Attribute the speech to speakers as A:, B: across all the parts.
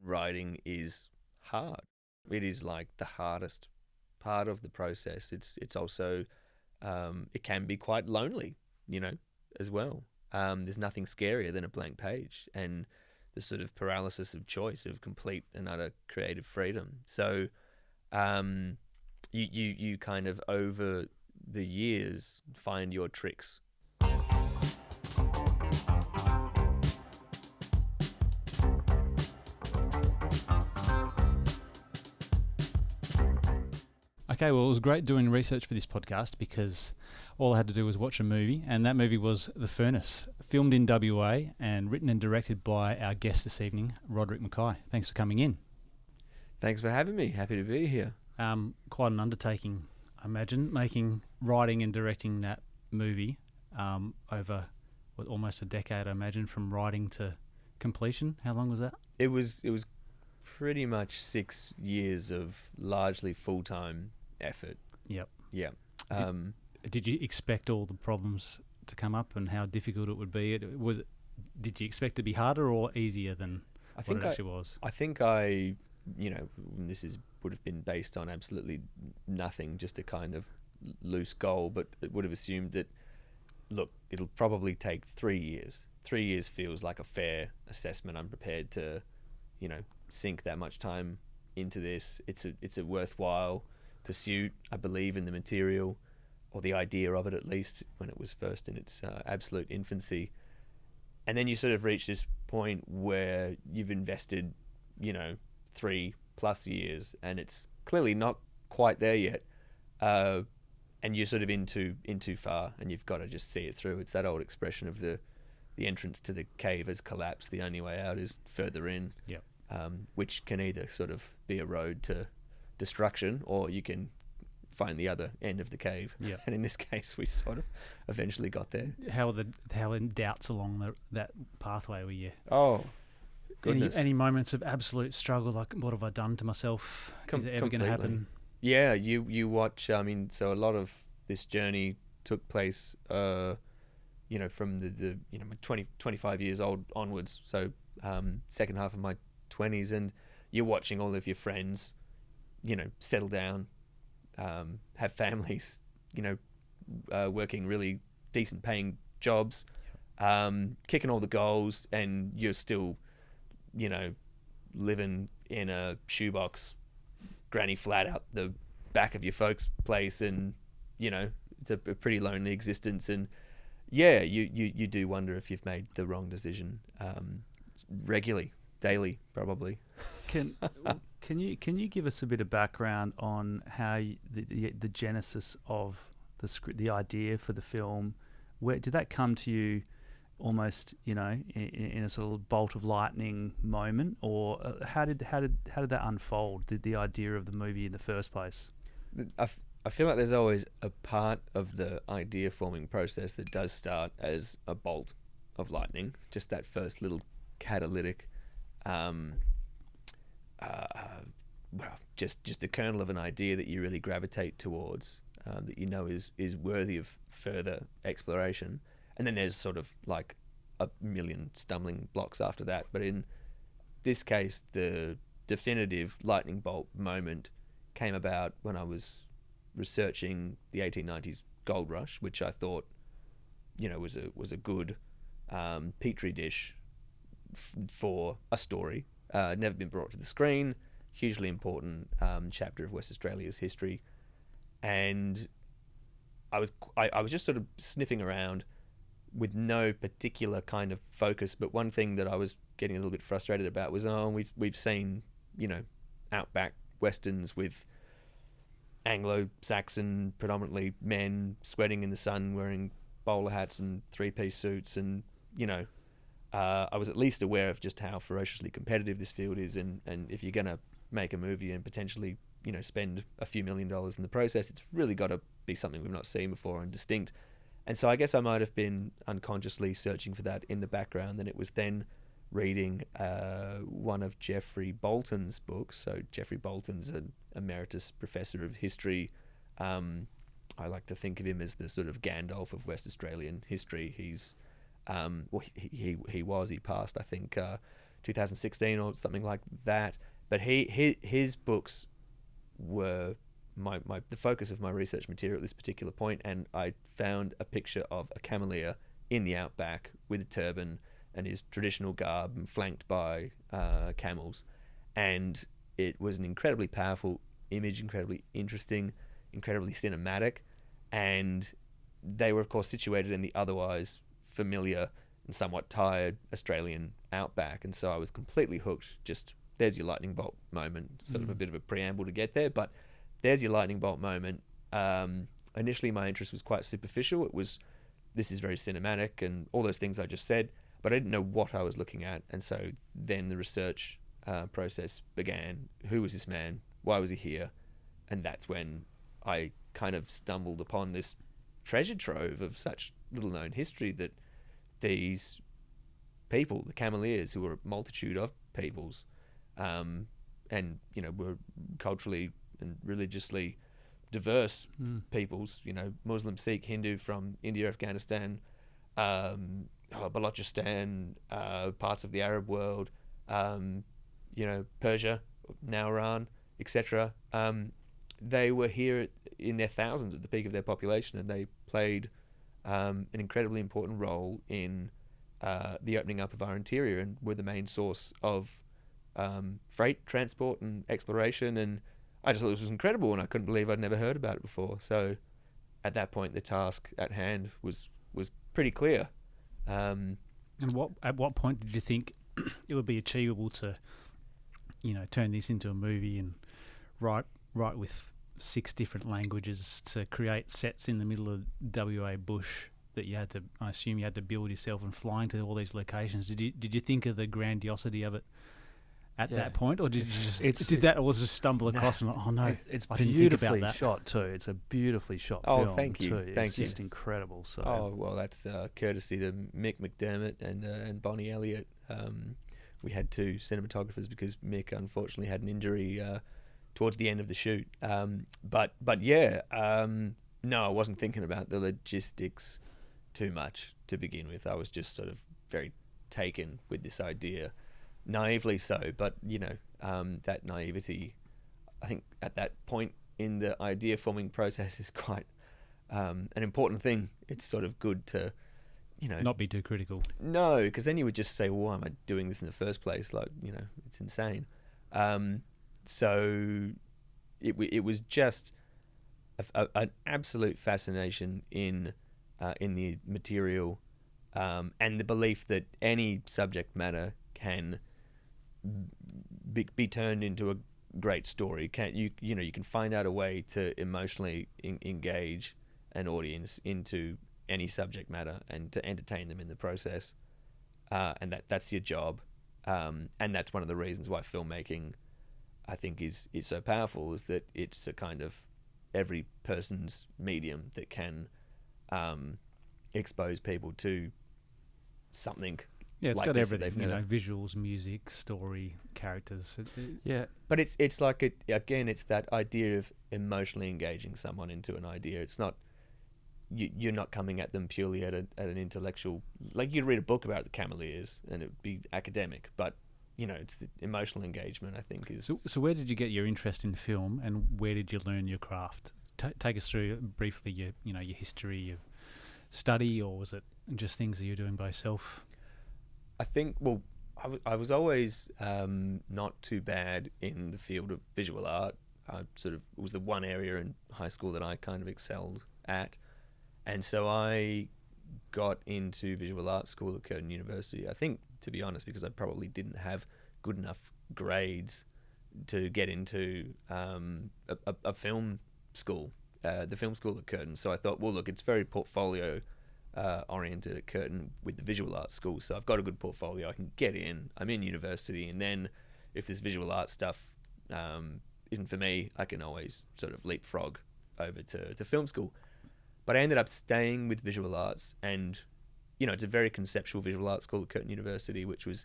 A: writing is hard. It is like the hardest part of the process. It's also it can be quite lonely, as well. There's nothing scarier than a blank page and the sort of paralysis of choice of complete and utter creative freedom. So you kind of over the years find your tricks.
B: Okay, well, it was great doing research for this podcast because all I had to do was watch a movie, and that movie was The Furnace, filmed in WA and written and directed by our guest this evening, Roderick MacKay. Thanks for coming in.
A: Thanks for having me. Happy to be here.
B: Quite an undertaking, I imagine, writing and directing that movie over almost a decade, I imagine, from writing to completion. How long was that?
A: It was pretty much 6 years of largely full-time effort.
B: Yep.
A: Yeah.
B: Did you expect all the problems to come up and how difficult it would be? Did you expect it to be harder or easier than what it actually was?
A: I think this would have been based on absolutely nothing, just a kind of loose goal, but it would have assumed that, look, it'll probably take 3 years. 3 years feels like a fair assessment. I'm prepared to, sink that much time into this. It's a worthwhile pursuit. I believe in the material, or the idea of it at least, when it was first in its absolute infancy. And then you sort of reach this point where you've invested, 3+ years, and it's clearly not quite there yet. And you're sort of in too far, and you've got to just see it through. It's that old expression of the entrance to the cave has collapsed. The only way out is further in.
B: Yep.
A: Which can either sort of be a road to destruction, or you can find the other end of the cave.
B: Yep.
A: And in this case, we sort of eventually got there.
B: How in doubts along that pathway were you?
A: Oh, goodness.
B: Any moments of absolute struggle, like, what have I done to myself? Is it ever going to happen?
A: Yeah, you watch. So a lot of this journey took place, from the 25 years old onwards. So second half of my 20s, and you're watching all of your friends, settle down, have families, working really decent paying jobs, kicking all the goals, and you're still, living in a shoebox granny flat out the back of your folks' place, and it's a pretty lonely existence. And yeah, you do wonder if you've made the wrong decision, regularly, daily, probably.
C: Can you give us a bit of background on how the genesis of the script, the idea for the film? Where did that come to you? Almost, in a sort of bolt of lightning moment, or how did that unfold? The idea of the movie in the first place.
A: I feel like there's always a part of the idea forming process that does start as a bolt of lightning, just that first little catalytic, just the kernel of an idea that you really gravitate towards, that is worthy of further exploration. And then there's sort of like a million stumbling blocks after that. But in this case, the definitive lightning bolt moment came about when I was researching the 1890s gold rush, which I thought, was a good petri dish for a story. Never been brought to the screen. Hugely important chapter of West Australia's history. And I was just sort of sniffing around with no particular kind of focus, but one thing that I was getting a little bit frustrated about was, we've seen, outback westerns with Anglo-Saxon, predominantly men, sweating in the sun, wearing bowler hats and three-piece suits, and I was at least aware of just how ferociously competitive this field is, and if you're gonna make a movie and potentially spend a few $1 million in the process, it's really got to be something we've not seen before and distinct. And so I guess I might have been unconsciously searching for that in the background, and it was then reading one of Geoffrey Bolton's books. So Geoffrey Bolton's an emeritus professor of history. I like to think of him as the sort of Gandalf of West Australian history. He's he passed, I think, 2016 or something like that. But his books were the focus of my research material at this particular point, and I found a picture of a cameleer in the outback with a turban and his traditional garb and flanked by camels. And it was an incredibly powerful image, incredibly interesting, incredibly cinematic, and they were of course situated in the otherwise familiar and somewhat tired Australian outback, and so I was completely hooked. Just there's your lightning bolt moment, sort of a bit of a preamble to get there, but there's your lightning bolt moment. Initially my interest was quite superficial. This is very cinematic and all those things I just said, but I didn't know what I was looking at, and so then the research process began. Who was this man? Why was he here? And that's when I kind of stumbled upon this treasure trove of such little known history, that these people, the cameleers, who were a multitude of peoples, and were culturally and religiously diverse peoples, Muslim, Sikh, Hindu, from India, Afghanistan, Balochistan, parts of the Arab world, Persia, now Iran, etc. They were here in their thousands at the peak of their population, and they played an incredibly important role in the opening up of our interior, and were the main source of freight transport and exploration. And I just thought this was incredible, and I couldn't believe I'd never heard about it before. So at that point, the task at hand was pretty clear.
B: And at what point did you think it would be achievable to, turn this into a movie and write with 6 different languages to create sets in the middle of WA bush that I assume you had to build yourself, and flying to all these locations? Did you think of the grandiosity of it at that point, or did you just stumble across and oh no,
C: it's
B: I didn't
C: beautifully
B: think about that.
C: shot too. It's a beautifully shot film.
A: Thank you,
C: too.
A: thank
C: It's
A: you.
C: just incredible. So
A: That's courtesy to Mick McDermott and Bonnie Elliott. We had 2 cinematographers because Mick unfortunately had an injury towards the end of the shoot. No, I wasn't thinking about the logistics too much to begin with. I was just sort of very taken with this idea, naively so. But that naivety, I think, at that point in the idea forming process is quite an important thing. It's sort of good to
B: not be too critical.
A: No, because then you would just say, well, why am I doing this in the first place? Like, it's insane. So it was just an absolute fascination in the material, and the belief that any subject matter can be turned into a great story. You can find out a way to emotionally engage an audience into any subject matter and to entertain them in the process, and that's your job, and that's one of the reasons why filmmaking, I think, is so powerful, is that it's a kind of every person's medium that can expose people to something.
B: Yeah, it's
A: like
B: got
A: this
B: everything, visuals, music, story, characters.
C: Yeah,
A: but it's like it's that idea of emotionally engaging someone into an idea. It's not you're not coming at them purely at an intellectual, like you'd read a book about the cameleers and it would be academic, but it's the emotional engagement, I think, is.
B: So where did you get your interest in film, and where did you learn your craft? Take us through briefly your history, your study, or was it just things that you're doing by yourself?
A: I think, well, I was always not too bad in the field of visual art. It was the one area in high school that I kind of excelled at. And so I got into visual art school at Curtin University, I think, to be honest, because I probably didn't have good enough grades to get into a film school, the film school at Curtin. So I thought, well, look, it's very portfolio oriented at Curtin with the visual arts school, so I've got a good portfolio, I can get in, I'm in university, and then if this visual art stuff isn't for me, I can always sort of leapfrog over to film school. But I ended up staying with visual arts, and it's a very conceptual visual arts school at Curtin University, which was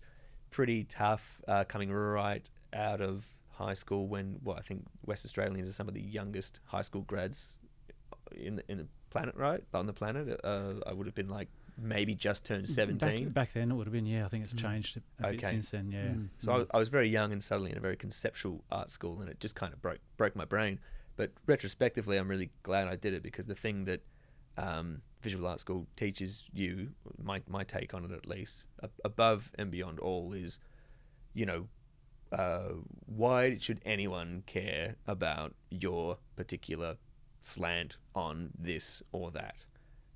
A: pretty tough coming right out of high school, when I think West Australians are some of the youngest high school grads in the planet, right? On the planet. I would have been like maybe just turned 17.
B: Back then it would have been, I think it's changed a bit since then,
A: So I was very young and suddenly in a very conceptual art school, and it just kind of broke my brain. But retrospectively, I'm really glad I did it, because the thing that visual art school teaches you, my take on it at least, above and beyond all, is, why should anyone care about your particular slant on this or that?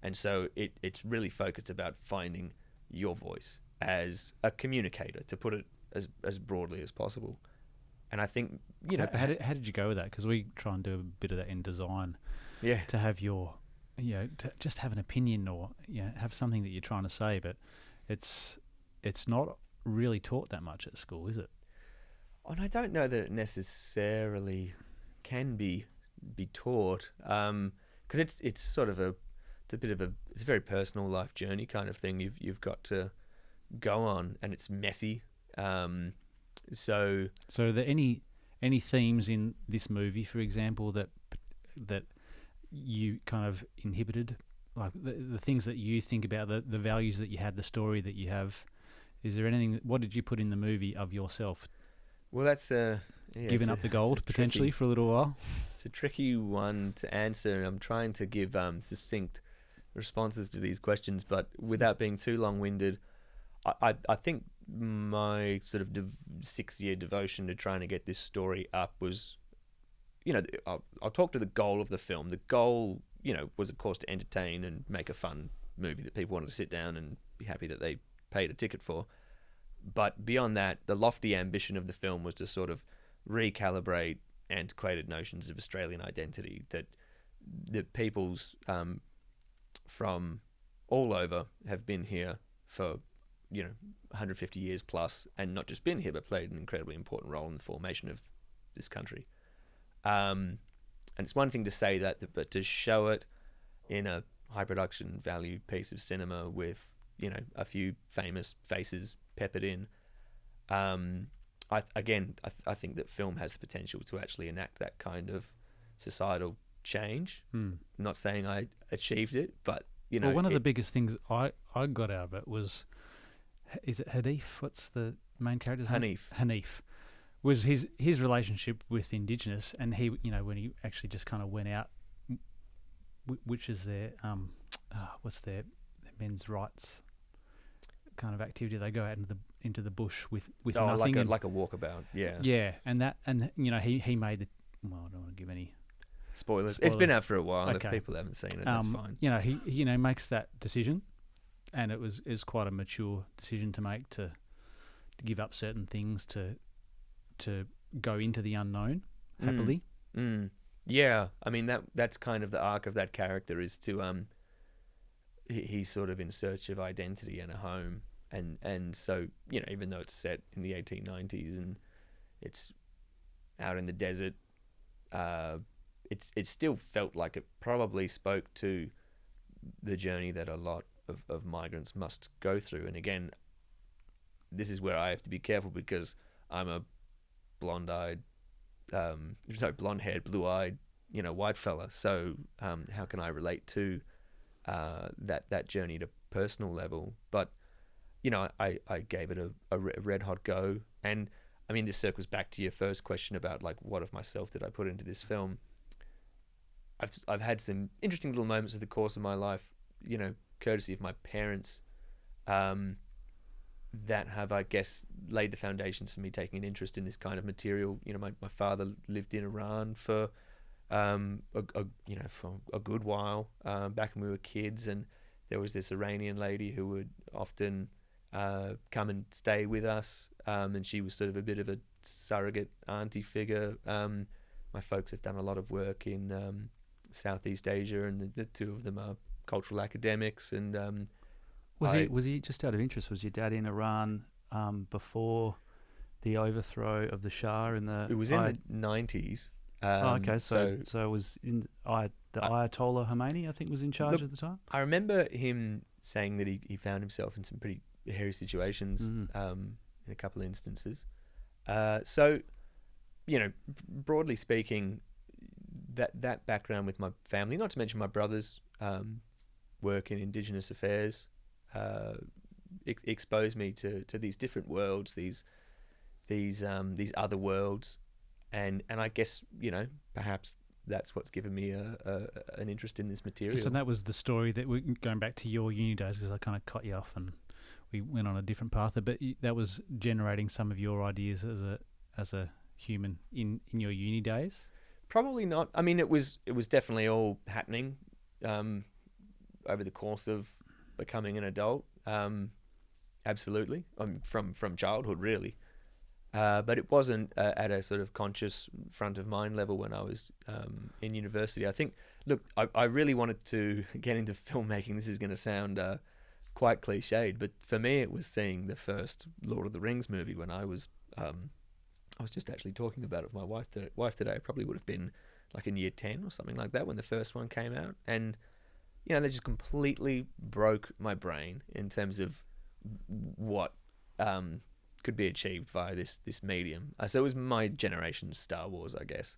A: And so it's really focused about finding your voice as a communicator, to put it as broadly as possible. And I think,
B: How did you go with that? Because we try and do a bit of that in design.
A: Yeah.
B: To have your, to just have an opinion, or have something that you're trying to say, but it's not really taught that much at school, is it?
A: And I don't know that it necessarily can be taught, because it's sort of it's a very personal life journey kind of thing you've got to go on, and it's messy. So
B: are there any themes in this movie, for example, that you kind of inhibited, like the things that you think about, the values that you had, the story that you have? Is there anything? What did you put in the movie of yourself?
A: Well, that's
B: giving up the gold potentially for a little while.
A: It's a tricky one to answer, and I'm trying to give succinct responses to these questions, but without being too long-winded. I think my sort of 6-year devotion to trying to get this story up was, I'll talk to the goal of the film. The goal, was of course to entertain and make a fun movie that people wanted to sit down and be happy that they paid a ticket for. But beyond that, the lofty ambition of the film was to sort of recalibrate antiquated notions of Australian identity that peoples from all over have been here for 150 years plus, and not just been here, but played an incredibly important role in the formation of this country. And it's one thing to say that, but to show it in a high production value piece of cinema with a few famous faces peppered in, I think that film has the potential to actually enact that kind of societal change. Not saying I achieved it, but
B: well, one of the biggest things I got out of it was, is it Hanif? What's the main character's name? Hanif was his relationship with Indigenous, and he, when he actually just kind of went out, which is their what's their men's rights kind of activity. They go out into the bush with nothing,
A: like a walkabout.
B: And he made the, well, I don't want to give any
A: spoilers. It's been out for a while. Okay. If people haven't seen it, that's fine.
B: He makes that decision, and it was quite a mature decision to make, to give up certain things to go into the unknown happily.
A: Yeah, I mean that's kind of the arc of that character, is to he's sort of in search of identity and a home, and so even though it's set in the 1890s and it's out in the desert, it still felt like it probably spoke to the journey that a lot of migrants must go through. And again, this is where I have to be careful, because I'm a blonde-haired, blue-eyed, white fella. So how can I relate to that journey to personal level? But I gave it a red hot go. And I mean, this circles back to your first question about like, what of myself did I put into this film? I've had some interesting little moments of the course of my life, courtesy of my parents, that have, I guess, laid the foundations for me taking an interest in this kind of material. My father lived in Iran for a good while back when we were kids, and there was this Iranian lady who would often come and stay with us, and she was sort of a bit of a surrogate auntie figure. My folks have done a lot of work in Southeast Asia, and the two of them are cultural academics. And
C: was he just out of interest? Was your dad in Iran before the overthrow of the Shah in the? It
A: was in the 90s.
C: Okay, so it was in the Ayatollah Khomeini, I think, was in charge at the time.
A: I remember him saying that he found himself in some pretty hairy situations in a couple of instances. So, broadly speaking, that background with my family, not to mention my brother's work in Indigenous affairs, exposed me to these different worlds, these other worlds, and I guess perhaps that's what's given me an interest in this material.
B: So that was the story that we're going back to your uni days, because I kind of cut you off and we went on a different path. But that was generating some of your ideas as a human in your uni days.
A: Probably not. I mean, it was definitely all happening over the course of becoming an adult. Absolutely, from childhood, really. But it wasn't at a sort of conscious front of mind level when I was in university. I think, look, I really wanted to get into filmmaking. This is going to sound quite cliched, but for me, it was seeing the first Lord of the Rings movie when I was just actually talking about it with my wife today. I probably would have been like in year 10 or something like that when the first one came out. And, they just completely broke my brain in terms of what could be achieved via this medium. So it was my generation's Star Wars, I guess.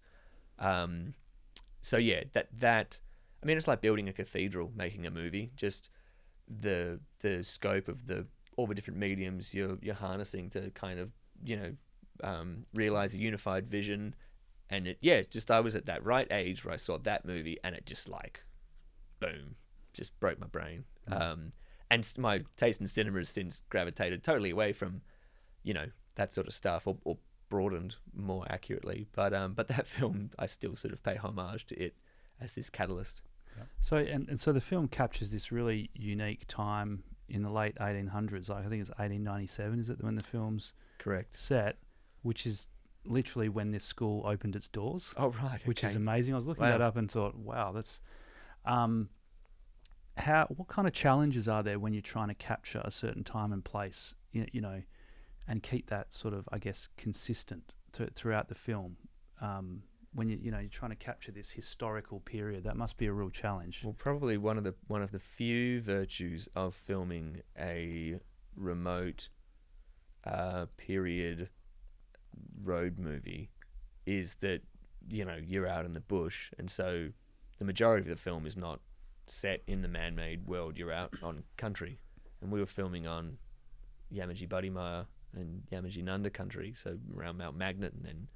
A: So yeah, that I mean, it's like building a cathedral, making a movie. Just the scope of all the different mediums you're harnessing to kind of realize a unified vision. And I was at that right age where I saw that movie, and it just like, boom, just broke my brain. And my taste in cinema has since gravitated totally away from that sort of stuff, or broadened more accurately. But that film, I still sort of pay homage to it as this catalyst.
C: Yeah. So the film captures this really unique time in the late 1800s. Like I think it's 1897, is it, when the film's
A: correct
C: set, which is literally when this school opened its doors.
A: Oh right,
C: which is amazing. I was looking
A: Wow.
C: that up and thought, wow, that's what kind of challenges are there when you're trying to capture a certain time and place, and keep that sort of, I guess, consistent throughout the film. When you're trying to capture this historical period, that must be a real challenge.
A: Well, probably one of the few virtues of filming a remote period road movie is that you're out in the bush, and so the majority of the film is not set in the man-made world. You're out on country, and we were filming on Yamaji Badimaya and Yamaji Nanda country, so around Mount Magnet and then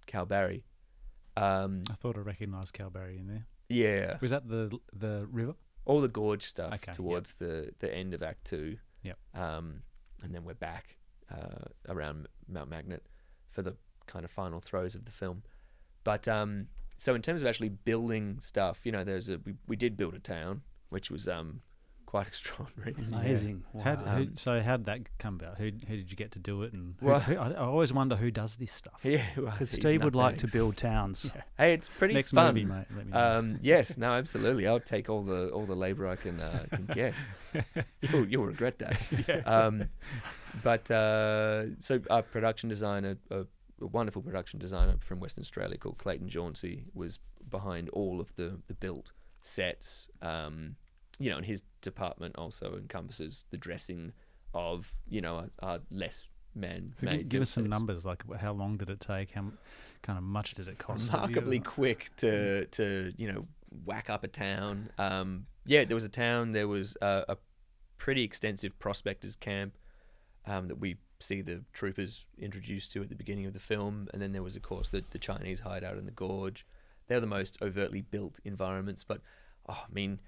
A: Kalbarri.
B: I thought I recognised Kalbarri in there.
A: Yeah.
B: Was that the river?
A: All the gorge stuff
B: towards
A: the end of Act 2.
B: Yep.
A: And then we're back around Mount Magnet for the kind of final throes of the film. But so in terms of actually building stuff, we did build a town, which was quite extraordinary.
C: Amazing.
B: Yeah.
C: Wow.
B: So how did that come about? Who did you get to do it? And I always wonder who does this stuff.
A: Yeah, well,
C: because Steve would like to build towns.
B: Yeah.
A: Hey, it's pretty
B: Next
A: fun.
B: movie, mate. Let me know.
A: Yes, no, absolutely. I'll take all the labour I can get. You'll regret that.
B: Yeah.
A: So our production designer, a wonderful production designer from Western Australia called Clayton Jauncey, was behind all of the built sets. And his department also encompasses the dressing of, our less man-made.
B: Give us some numbers, like how long did it take? How kind of much did it cost?
A: Remarkably quick to whack up a town. There was a town. There was a pretty extensive prospectors camp that we see the troopers introduced to at the beginning of the film, and then there was, of course, the Chinese hideout in the gorge. They're the most overtly built environments, but let me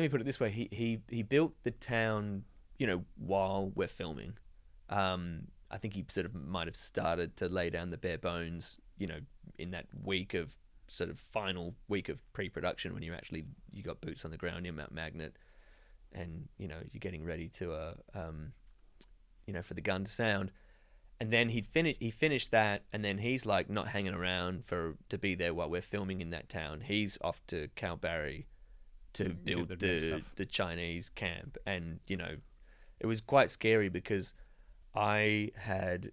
A: put it this way: he built the town, while we're filming. I think he sort of might have started to lay down the bare bones, in that final week of pre-production when you got boots on the ground near Mount Magnet, and you're getting ready to for the gun to sound. And then he finished that, and then he's like not hanging around to be there while we're filming in that town. He's off to Kalbarri to build the Chinese camp. And it was quite scary because I had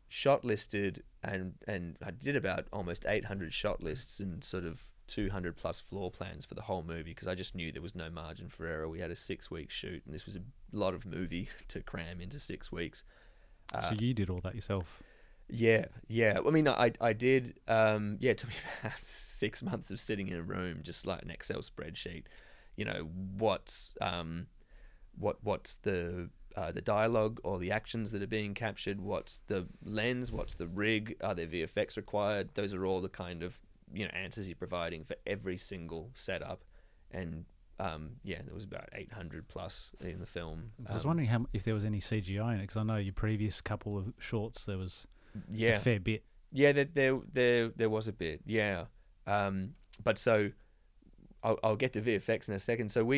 A: shot listed and I did about almost 800 shot lists and sort of 200 plus floor plans for the whole movie, because I just knew there was no margin for error. We had a 6-week shoot, and this was a lot of movie to cram into 6 weeks.
B: So you did all that yourself?
A: Yeah. I mean, I did. It took me about 6 months of sitting in a room, just like an Excel spreadsheet, you know, what's the dialogue or the actions that are being captured, what's the lens, what's the rig, are there VFX required? Those are all the kind of, you know, answers you're providing for every single setup. And there was about 800 plus in the film.
B: I was wondering if there was any CGI in it, because I know your previous couple of shorts there was a fair bit.
A: Yeah, there was a bit. Yeah, but so I'll get to VFX in a second. So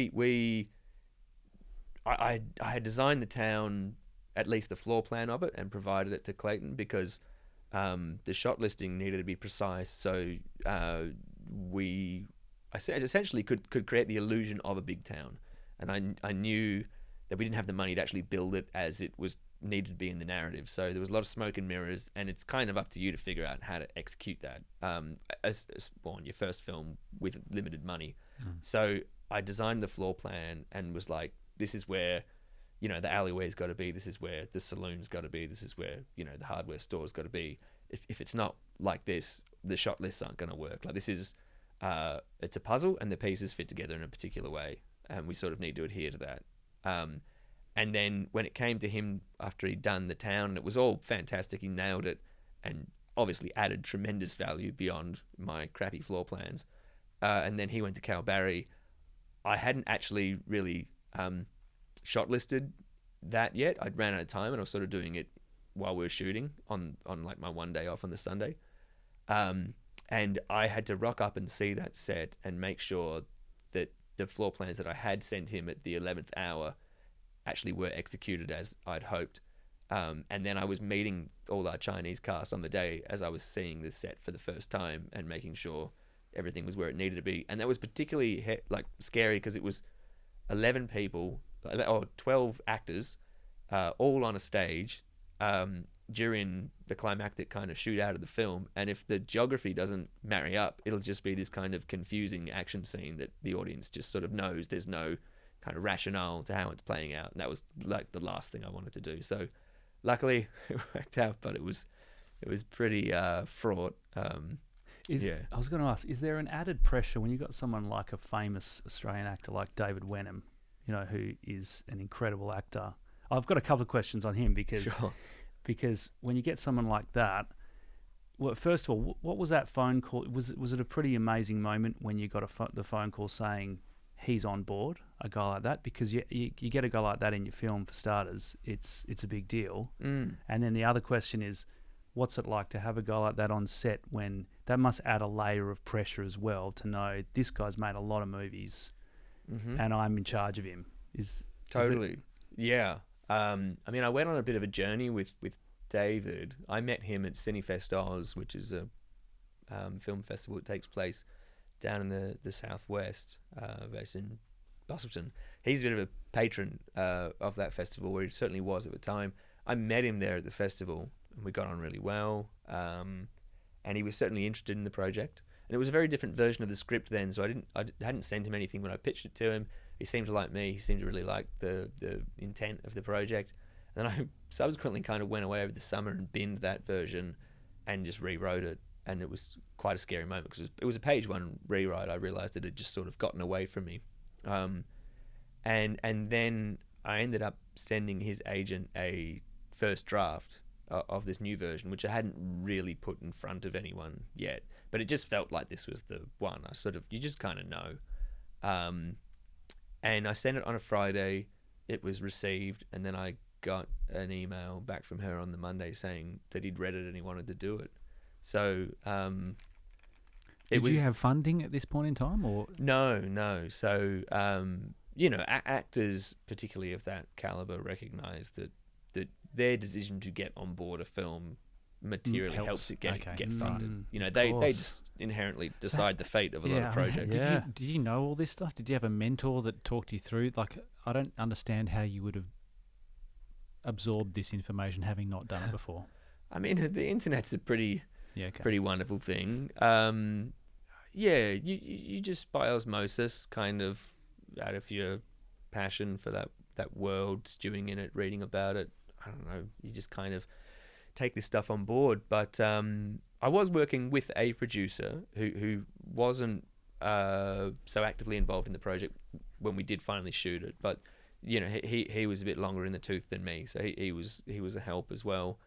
A: I had designed the town, at least the floor plan of it, and provided it to Clayton because the shot listing needed to be precise. So I essentially could create the illusion of a big town, and I knew that we didn't have the money to actually build it as it was needed to be in the narrative. So there was a lot of smoke and mirrors, and it's kind of up to you to figure out how to execute that as on your first film with limited money. So I designed the floor plan and was like, this is where, you know, the alleyway's got to be, this is where the saloon's got to be, this is where, you know, the hardware store's got to be. If it's not like this, the shot lists aren't going to work. Like, this is it's a puzzle, and the pieces fit together in a particular way, and we sort of need to adhere to that. And then when it came to him after he'd done the town, it was all fantastic. He nailed it, and obviously added tremendous value beyond my crappy floor plans. And then he went to Kalbarri. I hadn't actually really shot listed that yet. I'd ran out of time, and I was sort of doing it while we were shooting on like my one day off on the Sunday. And I had to rock up and see that set and make sure that the floor plans that I had sent him at the 11th hour actually were executed as I'd hoped. And then I was meeting all our Chinese cast on the day as I was seeing the set for the first time and making sure everything was where it needed to be. And that was particularly scary because it was 11 people, or 12 actors, all on a stage during the climactic kind of shootout of the film. And if the geography doesn't marry up, it'll just be this kind of confusing action scene that the audience just sort of knows there's no kind of rationale to how it's playing out. And that was like the last thing I wanted to do. So luckily it worked out, but it was pretty fraught. I
C: was going to ask, is there an added pressure when you got someone like a famous Australian actor like David Wenham, you know, who is an incredible actor? I've got a couple of questions on him because when you get someone like that, well, first of all, what was that phone call? Was it a pretty amazing moment when you got the phone call saying he's on board, a guy like that? Because you get a guy like that in your film, for starters, it's a big deal. And then the other question is, what's it like to have a guy like that on set, when that must add a layer of pressure as well, to know this guy's made a lot of movies and I'm in charge of him?
A: Yeah. I mean, I went on a bit of a journey with David. I met him at Cinefest Oz, which is a film festival that takes place down in the southwest, based in Bustleton. He's a bit of a patron of that festival, where he certainly was at the time. I met him there at the festival, and we got on really well. And he was certainly interested in the project. And it was a very different version of the script then, so I hadn't sent him anything when I pitched it to him. He seemed to like me. He seemed to really like the intent of the project. And then I subsequently kind of went away over the summer and binned that version and just rewrote it. And it was quite a scary moment because it was a page one rewrite. I realised it had just sort of gotten away from me. And then I ended up sending his agent a first draft of this new version, which I hadn't really put in front of anyone yet. But it just felt like this was the one. You just kind of know. And I sent it on a Friday. It was received, and then I got an email back from her on the Monday saying that he'd read it and he wanted to do it. So
B: did you have funding at this point in time, or
A: no? So you know, actors, particularly of that caliber, recognise that their decision to get on board a film materially helps it get funded. You know, they just inherently decide the fate of a lot of projects.
B: Did you know all this stuff? Did you have a mentor that talked you through? Like, I don't understand how you would have absorbed this information having not done it before.
A: I mean, the internet's a pretty wonderful thing. You just by osmosis, kind of out of your passion for that world, stewing in it, reading about it. I don't know. You just kind of take this stuff on board. But I was working with a producer who wasn't so actively involved in the project when we did finally shoot it, but you know, he was a bit longer in the tooth than me, so he was a help as well.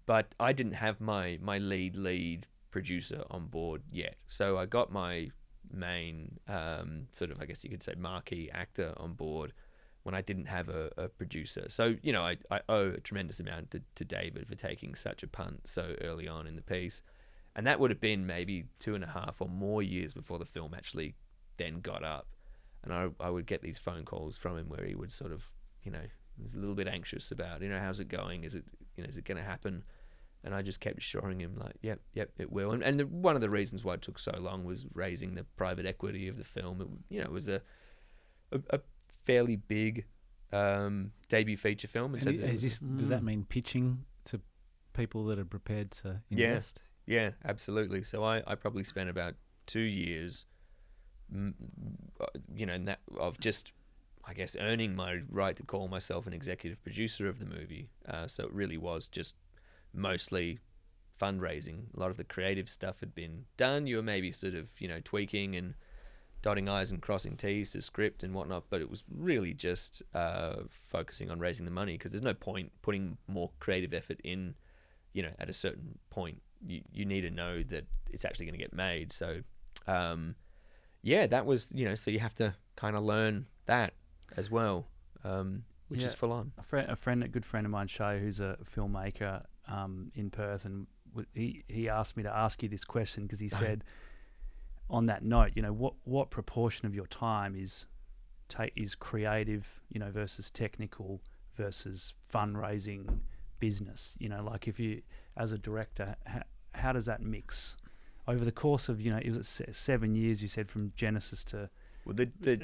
A: But I didn't have my lead producer on board yet, so I got my main sort of, I guess you could say, marquee actor on board when I didn't have a producer. So you know, I owe a tremendous amount to David for taking such a punt so early on in the piece, and that would have been maybe 2.5 or more years before the film actually then got up. And I would get these phone calls from him where he would sort of, you know, he was a little bit anxious about, you know, how's it going? Is it going to happen? And I just kept assuring him, like, yep, it will. And one of the reasons why it took so long was raising the private equity of the film. It was a fairly big debut feature film. And so
B: does that mean pitching to people that are prepared to invest?
A: Yeah, absolutely. So I probably spent about 2 years, you know, of just, I guess, earning my right to call myself an executive producer of the movie. So it really was just mostly fundraising. A lot of the creative stuff had been done. You were maybe sort of, you know, tweaking and dotting I's and crossing T's to script and whatnot, but it was really just focusing on raising the money, because there's no point putting more creative effort in, you know, at a certain point. You need to know that it's actually going to get made. So, yeah, that was, you know, so you have to kind of learn that as well, which is full on.
C: A good friend of mine, Shay, who's a filmmaker in Perth, and he asked me to ask you this question because he said, on that note, you know, what proportion of your time is creative, you know, versus technical versus fundraising business? You know, like if you, as a director, how does that mix over the course of, you know, it was 7 years, you said, from Genesis to,
A: well,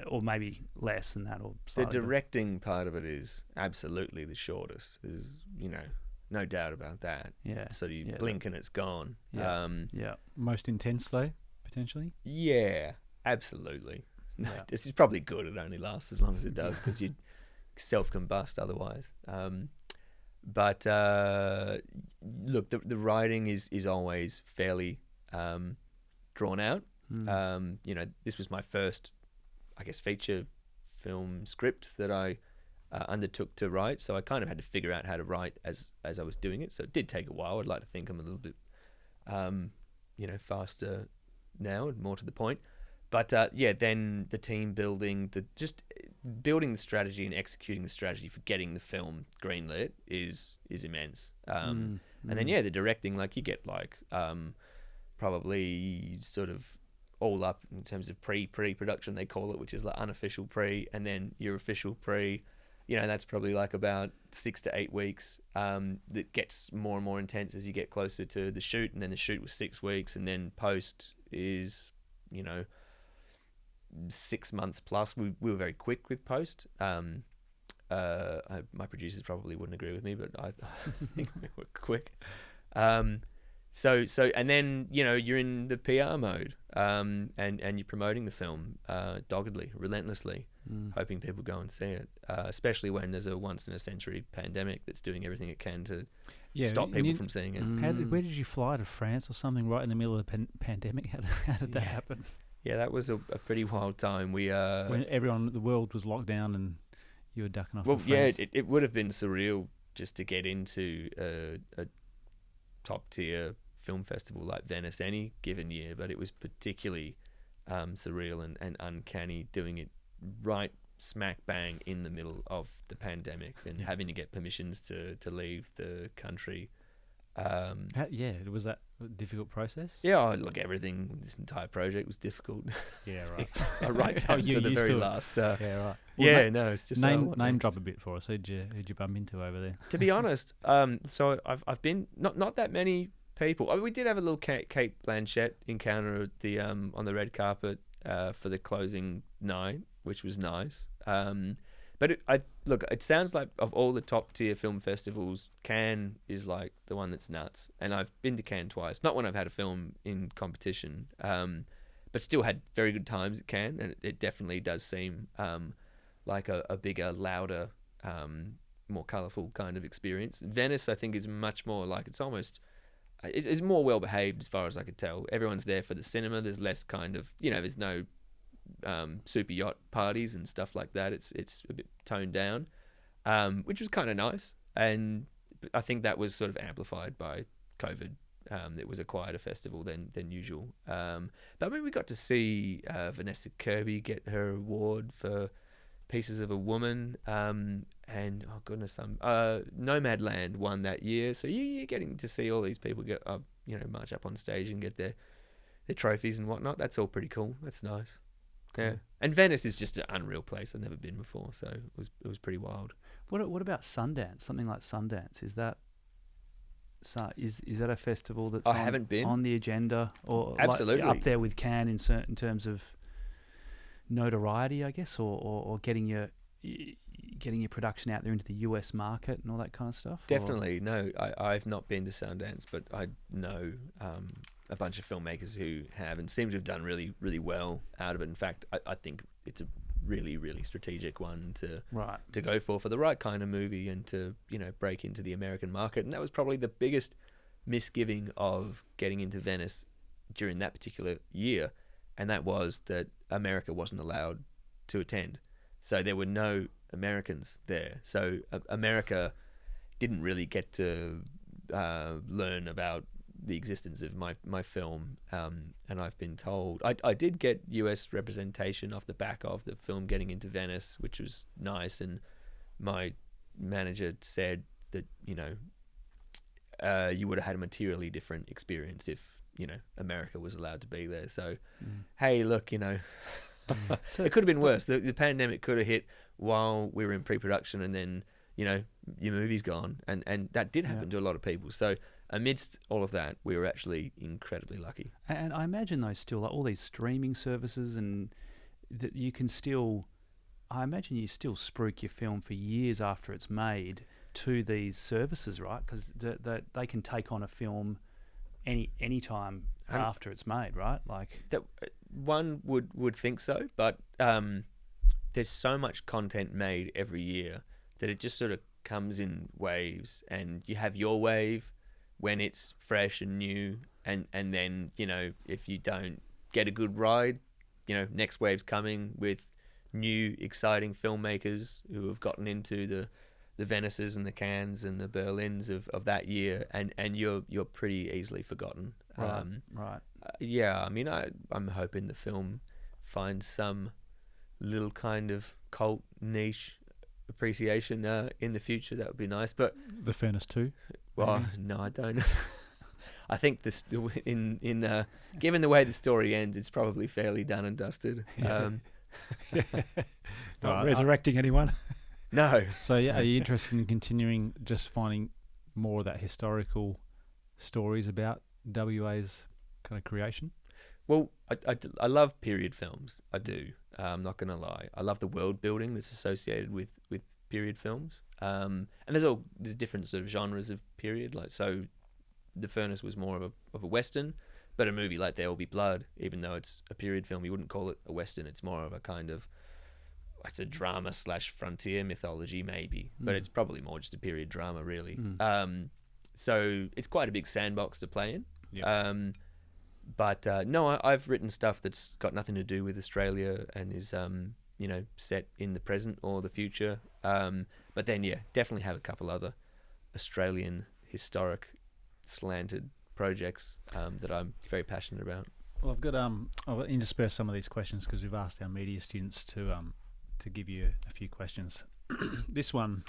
C: or maybe less than that, or
A: the directing part of it is absolutely the shortest. There's, you know, no doubt about that.
C: Yeah.
A: So you blink and it's gone.
C: Yeah.
B: Most intense though, potentially.
A: Yeah, absolutely. No, this is probably good. It only lasts as long as it does, because you'd self-combust otherwise. But look, the writing is always fairly drawn out. You know, this was my first, I guess, feature film script that I undertook to write, so I kind of had to figure out how to write as I was doing it. So it did take a while. I'd like to think I'm a little bit, you know, faster now and more to the point. But yeah, then the team building, just building the strategy and executing the strategy for getting the film greenlit is immense. And then the directing, like you get like probably sort of all up in terms of pre-production, they call it, which is like unofficial pre, and then your official pre. You know, that's probably like about 6 to 8 weeks. That gets more and more intense as you get closer to the shoot, and then the shoot was 6 weeks, and then post is, you know, 6 months plus. We were very quick with post. My producers probably wouldn't agree with me, but I think we were quick. So and then, you know, you're in the PR mode, and you're promoting the film doggedly, relentlessly, hoping people go and see it, especially when there's a once-in-a-century pandemic that's doing everything it can to stop people from seeing it.
B: Where did you fly to France or something right in the middle of the pandemic? How did that happen?
A: Yeah, that was a pretty wild time. We
B: when everyone, the world was locked down and you were ducking off.
A: Well, yeah, it would have been surreal just to get into a top-tier film festival like Venice any given year, but it was particularly surreal and uncanny doing it right smack bang in the middle of the pandemic and having to get permissions to leave the country.
B: Was that a difficult process?
A: Yeah, look, this entire project was difficult.
B: Yeah, right.
A: Right down to the very last.
B: Yeah, right.
A: Well, it's just
B: name drop a bit for us. Who'd you bump into over there?
A: To be honest, so I've been not that many people. We did have a little Kate Blanchett encounter at the on the red carpet for the closing night, which was nice. But it sounds like of all the top tier film festivals, Cannes is like the one that's nuts. And I've been to Cannes twice, not when I've had a film in competition, but still had very good times at Cannes. And it definitely does seem like a bigger, louder, more colourful kind of experience. Venice, I think, is much more like, it's almost it's more well behaved as far as I could tell. Everyone's there for the cinema. There's less kind of, there's no super yacht parties and stuff like that. It's a bit toned down, which was kind of nice. And I think that was sort of amplified by COVID. It was a quieter festival than usual. But I mean, we got to see Vanessa Kirby get her award for Pieces of a Woman, and oh goodness, Nomadland won that year. So you're getting to see all these people get up, march up on stage and get their trophies and whatnot. That's all pretty cool. That's nice. Yeah, and Venice is just an unreal place. I've never been before, so it was pretty wild.
C: What about Sundance? Something like Sundance, is that a festival that's
A: haven't been
C: on the agenda, or
A: absolutely
C: like up there with Cannes in terms of notoriety, I guess, or getting your production out there into the US market and all that kind of stuff?
A: Definitely. No, I've not been to Sundance, but I know a bunch of filmmakers who have and seem to have done really, really well out of it. In fact, I think it's a really, really strategic one to go for the right kind of movie and to, break into the American market. And that was probably the biggest misgiving of getting into Venice during that particular year, and that was that America wasn't allowed to attend. So there were no Americans there. So America didn't really get to learn about the existence of my film, and I've been told I did get US representation off the back of the film getting into Venice, which was nice, and my manager said that you would have had a materially different experience if America was allowed to be there. So hey, look, so it could have been worse. The pandemic could have hit while we were in pre-production, and then your movie's gone, and that did happen to a lot of people. So amidst all of that, we were actually incredibly lucky. And
C: I imagine though, still, like all these streaming services, and that you can still, I imagine you still spruik your film for years after it's made to these services, right? Because they can take on a film any time after it's made, right? Like
A: that, one would think so, but there's so much content made every year that it just sort of comes in waves, and you have your wave when it's fresh and new, and then if you don't get a good ride, next wave's coming with new exciting filmmakers who have gotten into the Venices and the Cannes and the Berlins of that year, and you're pretty easily forgotten.
C: Right.
A: Yeah, I mean, I'm hoping the film finds some little kind of cult niche appreciation in the future. That would be nice. But
B: The Furnace 2?
A: Well, no, I don't. I think this given the way the story ends, it's probably fairly done and dusted.
C: Not resurrecting anyone.
A: No.
B: So are you interested in continuing just finding more of that historical stories about WA's kind of creation?
A: Well, I love period films. I do. I'm not going to lie. I love the world building that's associated with period films. And there's different sort of genres of period. Like, so The Furnace was more of a Western, but a movie like There Will Be Blood, even though it's a period film, you wouldn't call it a Western. It's more of a kind of, it's a drama / frontier mythology maybe, but it's probably more just a period drama really. So it's quite a big sandbox to play in. Yep. But no, I've written stuff that's got nothing to do with Australia and is set in the present or the future. But then definitely have a couple other Australian historic slanted projects that I'm very passionate about.
B: Well, I've got I'll intersperse some of these questions because we've asked our media students to give you a few questions. This one,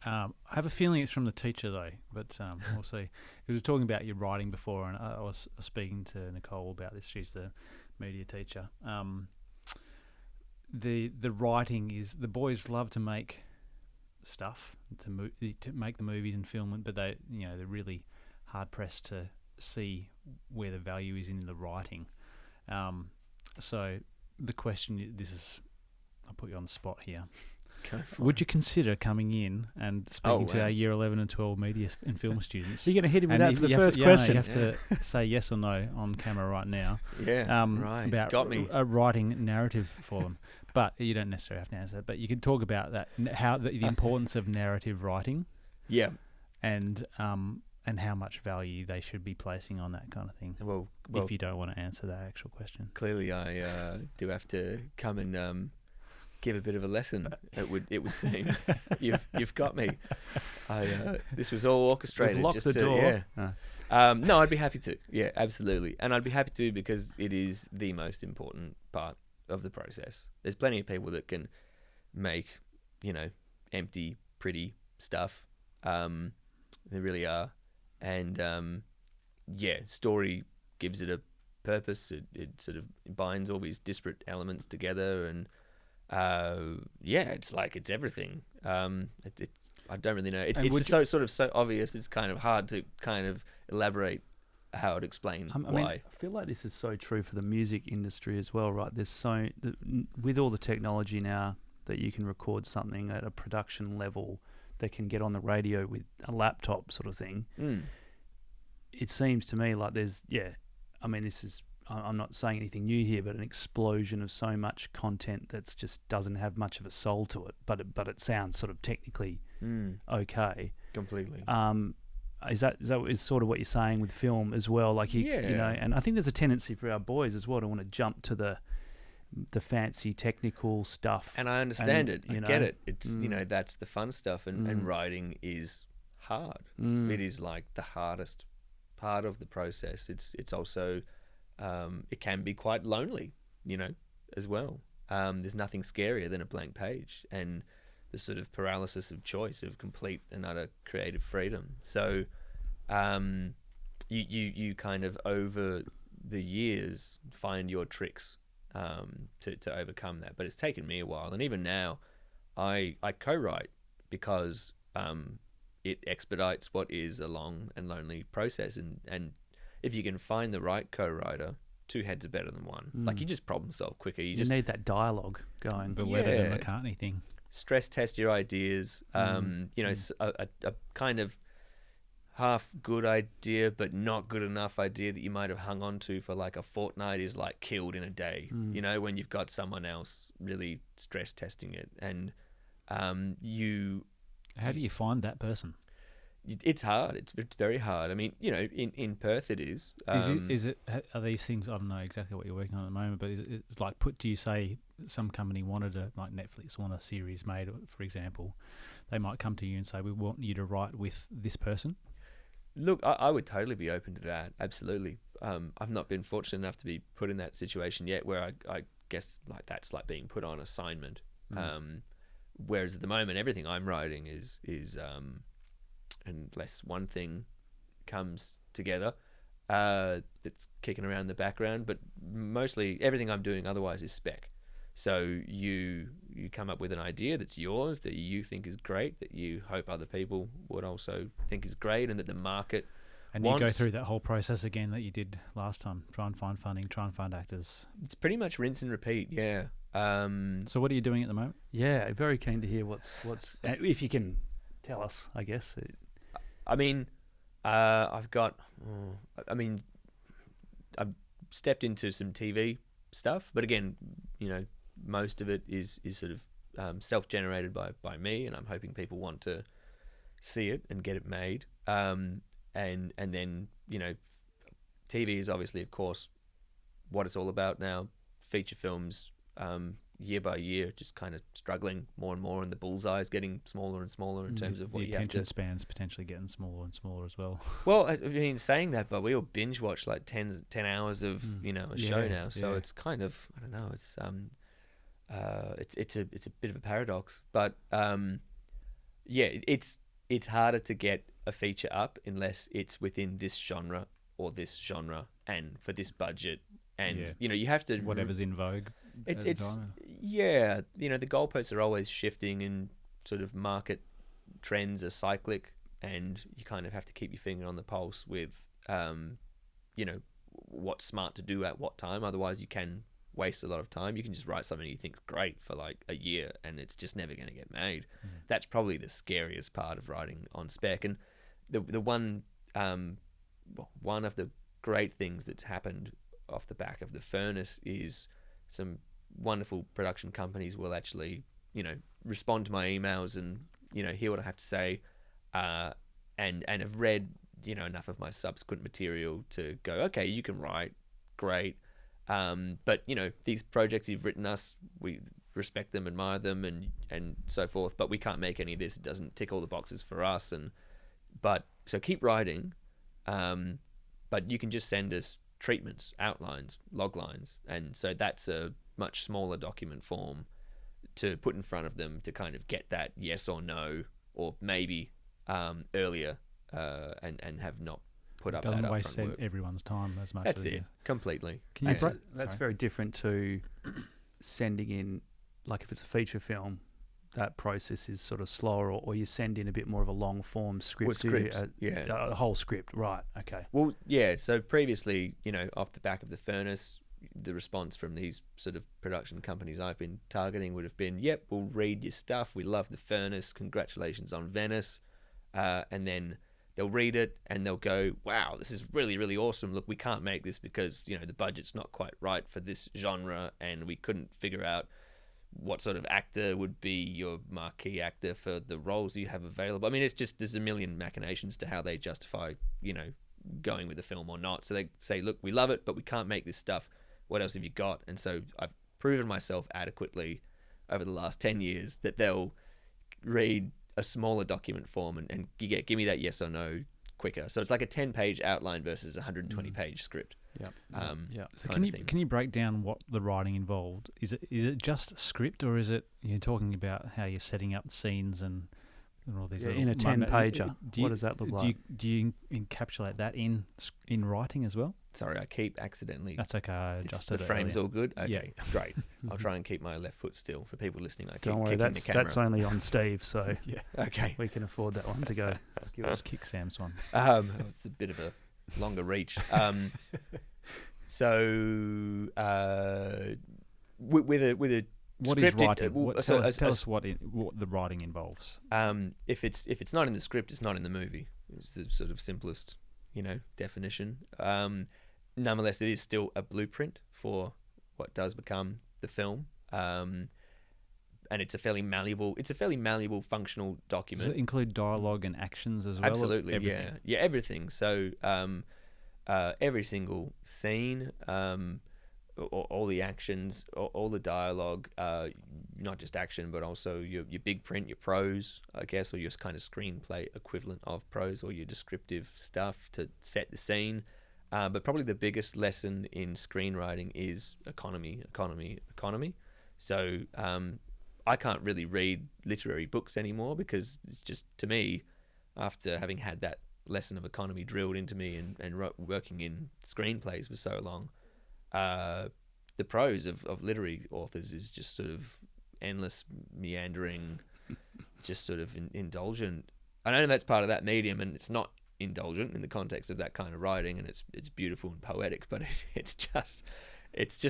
B: I have a feeling it's from the teacher though, but we'll see. We were talking about your writing before, and I was speaking to Nicole about this. She's the media teacher. The writing is, the boys love to make stuff, to make the movies and film it, but they're really hard pressed to see where the value is in the writing. So the question, I'll put you on the spot here. Would you consider coming in and speaking to our year 11 and 12 media and film students?
C: You're going to hit him with that for the first question.
B: You have to say yes or no on camera right now.
A: Right.
B: About
A: Got me.
B: Writing narrative for them. But you don't necessarily have to answer that. But you can talk about that, how the importance of narrative writing.
A: Yeah.
B: And and how much value they should be placing on that kind of thing.
A: Well,
B: if you don't want to answer that actual question.
A: clearly I do have to come and give a bit of a lesson. It would seem you've got me. This was all orchestrated.
C: We've locked
A: just
C: the
A: to,
C: door.
A: Yeah. No, I'd be happy to. Yeah, absolutely, and I'd be happy to because it is the most important part of the process. There's plenty of people that can make, empty, pretty stuff. There really are, and story gives it a purpose. It sort of binds all these disparate elements together, and it's everything. I don't really know. It's so obvious. It's kind of hard to kind of elaborate how to explain why.
C: I feel like this is so true for the music industry as well, right? With all the technology now that you can record something at a production level that can get on the radio with a laptop sort of thing. It seems to me like I'm not saying anything new here, but an explosion of so much content that's just doesn't have much of a soul to it, but it sounds sort of technically okay.
A: Completely.
C: Is that sort of what you're saying with film as well? Like and I think there's a tendency for our boys as well to want to jump to the fancy technical stuff.
A: And I understand it. I get it. It's that's the fun stuff, and writing is hard. It is like the hardest part of the process. It's also it can be quite lonely, as well. There's nothing scarier than a blank page and the sort of paralysis of choice of complete and utter creative freedom. So you kind of over the years find your tricks to overcome that. But it's taken me a while, and even now I co-write because it expedites what is a long and lonely process, and if you can find the right co-writer, two heads are better than one. Like, you just problem solve quicker. You just
C: need that dialogue going.
B: The Lennon and McCartney thing.
A: Stress test your ideas. A kind of half good idea but not good enough idea that you might have hung on to for like a fortnight is like killed in a day. When you've got someone else really stress testing it, and how
B: do you find that person?
A: It's hard. It's very hard. I mean, in Perth it is.
B: Are these things? I don't know exactly what you're working on at the moment, but it's like do you say some company like Netflix want a series made, for example, they might come to you and say, we want you to write with this person?
A: Look, I would totally be open to that. Absolutely. I've not been fortunate enough to be put in that situation yet, where I guess like that's like being put on assignment. Whereas at the moment, everything I'm writing is unless one thing comes together, that's kicking around in the background. But mostly everything I'm doing otherwise is spec. So you come up with an idea that's yours, that you think is great, that you hope other people would also think is great, and that the market wants.
B: You go through that whole process again that you did last time. Try and find funding, try and find actors.
A: It's pretty much rinse and repeat, yeah.
B: So what are you doing at the moment?
C: Yeah, very keen to hear what's if you can tell us, I guess.
A: I mean, I've stepped into some TV stuff, but again, most of it is sort of self-generated by me, and I'm hoping people want to see it and get it made. And then TV is obviously, of course, what it's all about now. Feature films, year by year, just kind of struggling more and more, and the bullseye is getting smaller and smaller in terms of what you have to.
B: The attention span's potentially getting smaller and smaller as well.
A: Well, I mean, saying that, but we all binge watch like 10 hours of a show now, so it's kind of, I don't know, it's a bit of a paradox, but it's harder to get a feature up unless it's within this genre or this genre and for this budget, and you have to
B: whatever's in vogue.
A: The goalposts are always shifting, and sort of market trends are cyclic, and you kind of have to keep your finger on the pulse with what's smart to do at what time. Otherwise you can waste a lot of time. You can just write something you think's great for like a year and it's just never going to get made. That's probably the scariest part of writing on spec. And the one of the great things that's happened off the back of The Furnace is some wonderful production companies will actually, respond to my emails and, hear what I have to say, and have read, enough of my subsequent material to go, okay, you can write, great. But these projects you've written us, we respect them, admire them, and so forth. But we can't make any of this. It doesn't tick all the boxes for us. So keep writing, but you can just send us treatments, outlines, log lines, and so that's a much smaller document form to put in front of them to kind of get that yes or no, or maybe earlier, and have not put up that
B: Doesn't
A: upfront
B: waste
A: work.
B: everyone's time as much.
A: That's
B: as
A: it, completely.
B: Can you
C: That's very different to sending in, like if it's a feature film, that process is sort of slower, or you send in a bit more of a long form script. A whole script, right? Okay.
A: Well, yeah. So previously, off the back of The Furnace, the response from these sort of production companies I've been targeting would have been, "Yep, we'll read your stuff. We love The Furnace. Congratulations on Venice," and then they'll read it and they'll go, "Wow, this is really, really awesome. Look, we can't make this because the budget's not quite right for this genre, and we couldn't figure out what sort of actor would be your marquee actor for the roles you have available." I mean, it's just, there's a million machinations to how they justify, going with the film or not. So they say, "Look, we love it, but we can't make this stuff. What else have you got?" And so I've proven myself adequately over the last 10 years that they'll read a smaller document form and give me that yes or no quicker. So it's like a 10-page outline versus a 120-page script.
C: Yeah.
B: So can you break down what the writing involved? Is it just script, or is it you're talking about how you're setting up scenes and all these?
C: In a 10-pager, what does that look like?
B: Do you encapsulate that in writing as well?
A: Sorry, I keep accidentally.
B: That's okay. I adjusted
A: the frame's
B: earlier.
A: all good. Okay,
B: Yeah.
A: Great. I'll try and keep my left foot still. For people listening, I keep
C: Don't worry,
A: kicking the camera.
C: that's only on Steve, so
B: Yeah.
A: Okay.
C: we can afford that one to go.
B: Just kick Sam's one.
A: It's a bit of a longer reach. So with a
B: What is
A: scripted-
B: writing? Tell us what the writing involves.
A: if it's not in the script, it's not in the movie. It's the sort of simplest, definition. Nonetheless, it is still a blueprint for what does become the film. And it's a fairly malleable, functional document.
B: Does it include dialogue and actions as well?
A: Absolutely,
B: Everything?
A: yeah, everything. So every single scene, all the actions, all the dialogue, not just action, but also your big print, your prose, I guess, or your kind of screenplay equivalent of prose, or your descriptive stuff to set the scene. But probably the biggest lesson in screenwriting is economy. So I can't really read literary books anymore because it's just, to me, after having had that lesson of economy drilled into me and working in screenplays for so long, the prose of literary authors is just sort of endless, meandering, just sort of indulgent. I know that's part of that medium, and it's not indulgent in the context of that kind of writing, and it's beautiful and poetic, but it's just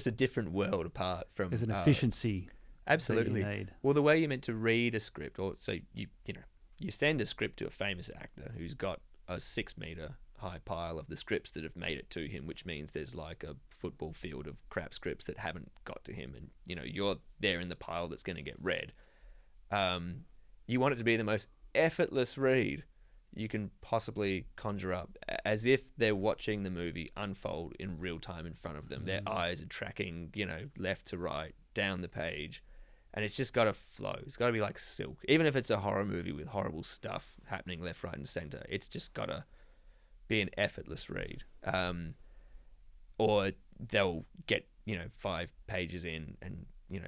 A: a different world apart from.
C: There's an efficiency.
A: Absolutely.
C: That you need.
A: Well, the way you're meant to read a script, or so you send a script to a famous actor who's got a 6-meter high pile of the scripts that have made it to him, which means there's like a football field of crap scripts that haven't got to him, and you're there in the pile that's going to get read. You want it to be the most effortless read you can possibly conjure up, as if they're watching the movie unfold in real time in front of them. Their eyes are tracking, left to right, down the page, and it's just got to flow. It's got to be like silk. Even if it's a horror movie with horrible stuff happening left, right, and center, it's just got to be an effortless read. Or they'll get 5 pages in and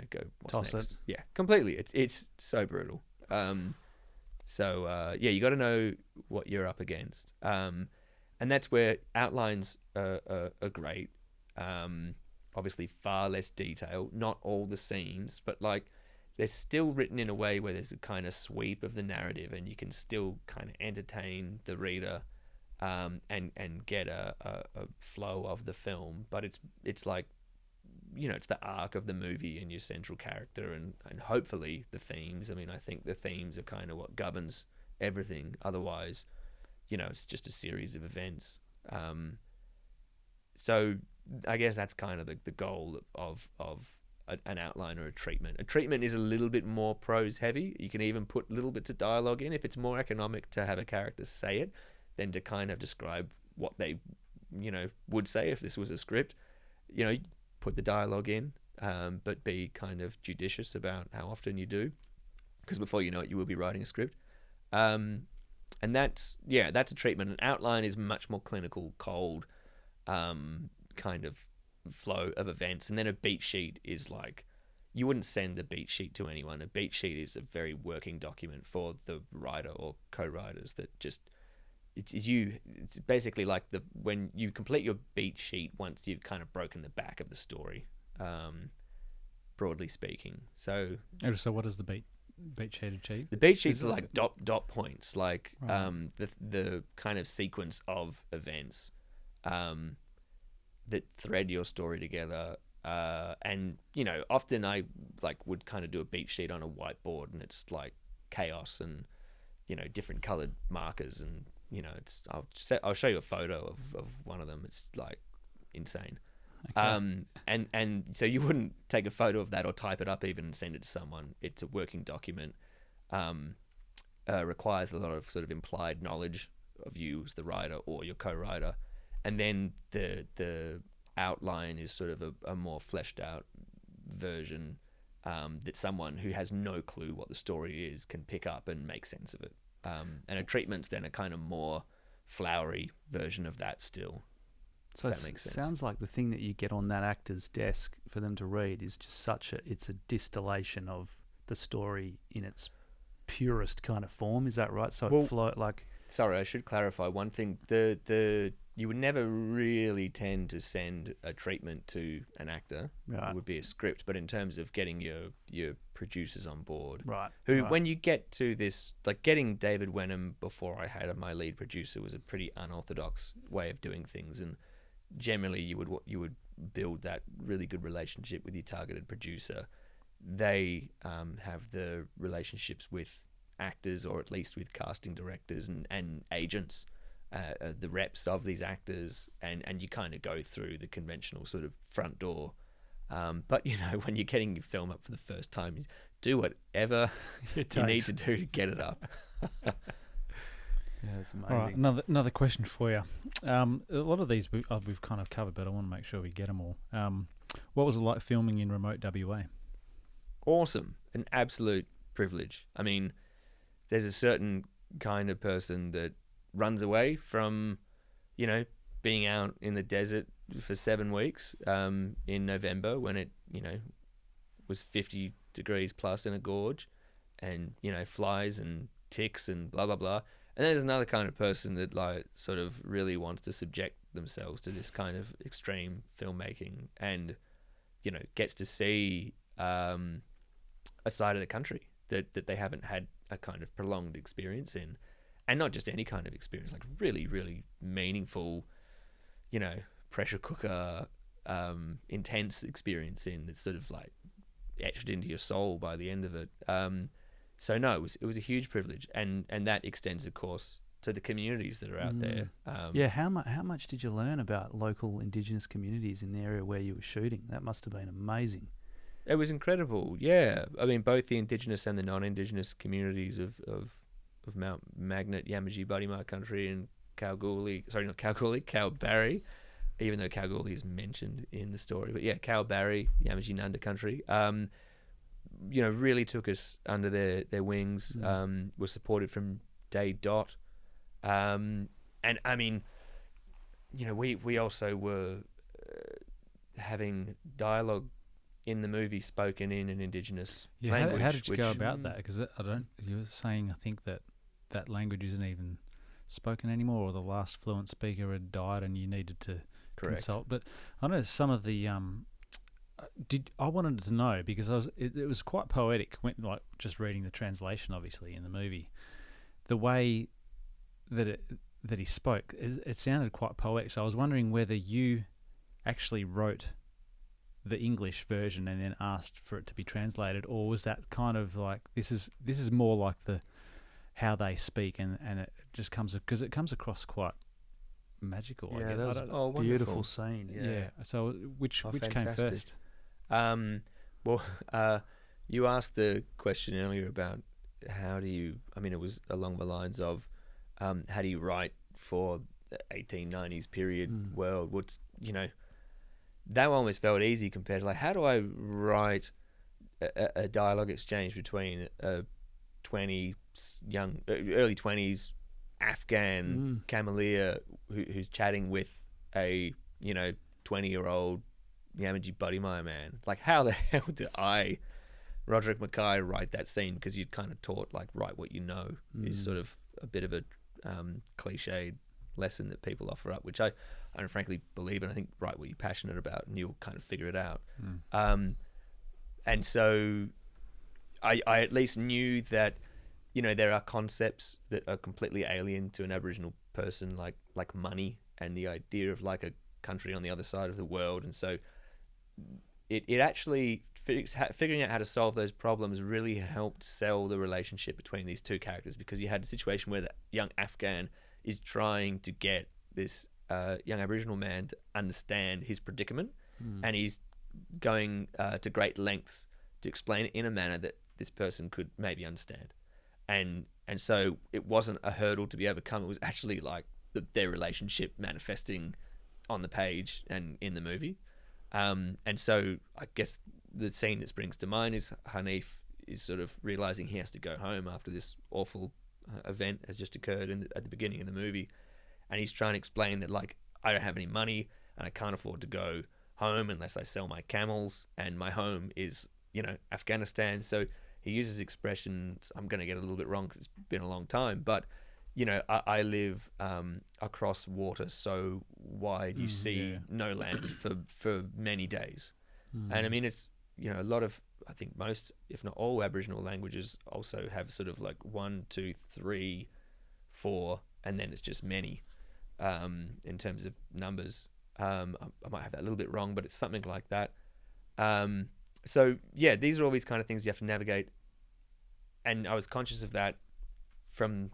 A: go, what's
C: Toss
A: next?
C: it.
A: Yeah, completely. It's so brutal. You got to know what you're up against, and that's where outlines are great. Obviously, far less detail, not all the scenes, but like they're still written in a way where there's a kind of sweep of the narrative, and you can still kind of entertain the reader, and get a flow of the film. But it's like, it's the arc of the movie and your central character, and hopefully the themes. I mean, I think the themes are kind of what governs everything. Otherwise, it's just a series of events. So I guess that's kind of the goal of an outline or a treatment. A treatment is a little bit more prose heavy. You can even put little bits of dialogue in if it's more economic to have a character say it. than to kind of describe what they, would say if this was a script. Put the dialogue in, but be kind of judicious about how often you do, because before you know it, you will be writing a script. And that's a treatment. An outline is much more clinical, cold, kind of flow of events. And then a beat sheet is like, you wouldn't send the beat sheet to anyone. A beat sheet is a very working document for the writer or co-writers that just, it's basically like when you complete your beat sheet once you've kind of broken the back of the story, broadly speaking. So
B: what does the beat sheet achieve?
A: The beat sheets are like dot points, like
B: Right.
A: the kind of sequence of events that thread your story together. And often I would kind of do a beat sheet on a whiteboard, and it's like chaos and different colored markers, and I'll show you a photo of one of them. It's like insane.
C: Okay.
A: And so you wouldn't take a photo of that or type it up even and send it to someone. It's a working document. Requires a lot of sort of implied knowledge of you as the writer or your co-writer, and then the outline is sort of a more fleshed out version that someone who has no clue what the story is can pick up and make sense of it. And a treatment's then a kind of more flowery version of that still.
C: So
A: That makes sense.
C: Sounds like the thing that you get on that actor's desk for them to read is just it's a distillation of the story in its purest kind of form. Is that right? So it flow like.
A: Sorry, I should clarify one thing. You would never really tend to send a treatment to an actor.
C: Right.
A: It would be a script, but in terms of getting your producers on board,
C: Right.
A: when you get to this, like getting David Wenham before I had my lead producer was a pretty unorthodox way of doing things, and generally you would build that really good relationship with your targeted producer. They have the relationships with actors, or at least with casting directors and agents, the reps of these actors, and you kind of go through the conventional sort of front door. But when you're getting your film up for the first time, you do whatever you need to do to get it up.
C: Yeah, it's amazing.
B: All right, another question for you. A lot of these we've kind of covered, but I want to make sure we get them all. What was it like filming in remote WA?
A: Awesome. An absolute privilege. I mean, there's a certain kind of person that runs away from, being out in the desert for 7 weeks in November when it, was 50 degrees plus in a gorge, and, flies and ticks and blah, blah, blah. And then there's another kind of person that sort of really wants to subject themselves to this kind of extreme filmmaking and, gets to see a side of the country that they haven't had a kind of prolonged experience in. And not just any kind of experience, like really, really meaningful, pressure cooker, intense experience in that's sort of like etched into your soul by the end of it. So no, it was a huge privilege, and that extends, of course, to the communities that are out there.
C: How much did you learn about local Indigenous communities in the area where you were shooting? That must have been amazing.
A: It was incredible. Yeah, I mean, both the Indigenous and the non-Indigenous communities of Mount Magnet, Yamaji, Badimaya country, and Kalgoorlie. Sorry, not Kalgoorlie, Kalbarri. Even though Kalgoorlie is mentioned in the story, but yeah, Kalbarri, Yamaji Nunda country. Really took us under their wings. Were supported from day dot. And I mean, we also were having dialogue in the movie spoken in an Indigenous language.
B: How did you go about that? Because you were saying, I think that language isn't even spoken anymore, or the last fluent speaker had died and you needed to consult. But I know some of the I wanted to know, because it was quite poetic when, just reading the translation, obviously, in the movie, the way that he spoke, it sounded quite poetic. So I was wondering whether you actually wrote the English version and then asked for it to be translated, or was that kind of like this is more like how they speak, and it just comes, because it comes across quite magical.
C: Yeah,
A: that
C: was a beautiful scene.
B: Yeah. So which came
A: fantastic.
B: first?
A: You asked the question earlier about how do you, I mean, it was along the lines of how do you write for the 1890s period world. What's, that almost felt easy compared to like, how do I write a dialogue exchange between a early 20s Afghan cameleer who's chatting with a 20-year-old Yamaji Badimaya man. Like, how the hell did I, Roderick MacKay, write that scene? Because you'd kind of taught like write what you know is sort of a bit of a cliched lesson that people offer up, which I don't frankly believe in. I think write what you're passionate about and you'll kind of figure it out. And so I at least knew that there are concepts that are completely alien to an Aboriginal person, like money and the idea of like a country on the other side of the world. And so it actually figuring out how to solve those problems really helped sell the relationship between these two characters, because you had a situation where the young Afghan is trying to get this young Aboriginal man to understand his predicament, and he's going to great lengths to explain it in a manner that this person could maybe understand. And so it wasn't a hurdle to be overcome. It was actually like their relationship manifesting on the page and in the movie. And so I guess the scene that springs to mind is Hanif is sort of realizing he has to go home after this awful event has just occurred at the beginning of the movie. And he's trying to explain that, like, I don't have any money and I can't afford to go home unless I sell my camels, and my home is, Afghanistan. So he uses expressions, I'm going to get a little bit wrong because it's been a long time, but, I live across water so wide you see no land for many days. And I mean, it's, a lot of, I think most, if not all, Aboriginal languages also have sort of like 1, 2, 3, 4, and then it's just many in terms of numbers. I might have that a little bit wrong, but it's something like that. So yeah, these are all these kind of things you have to navigate, and I was conscious of that from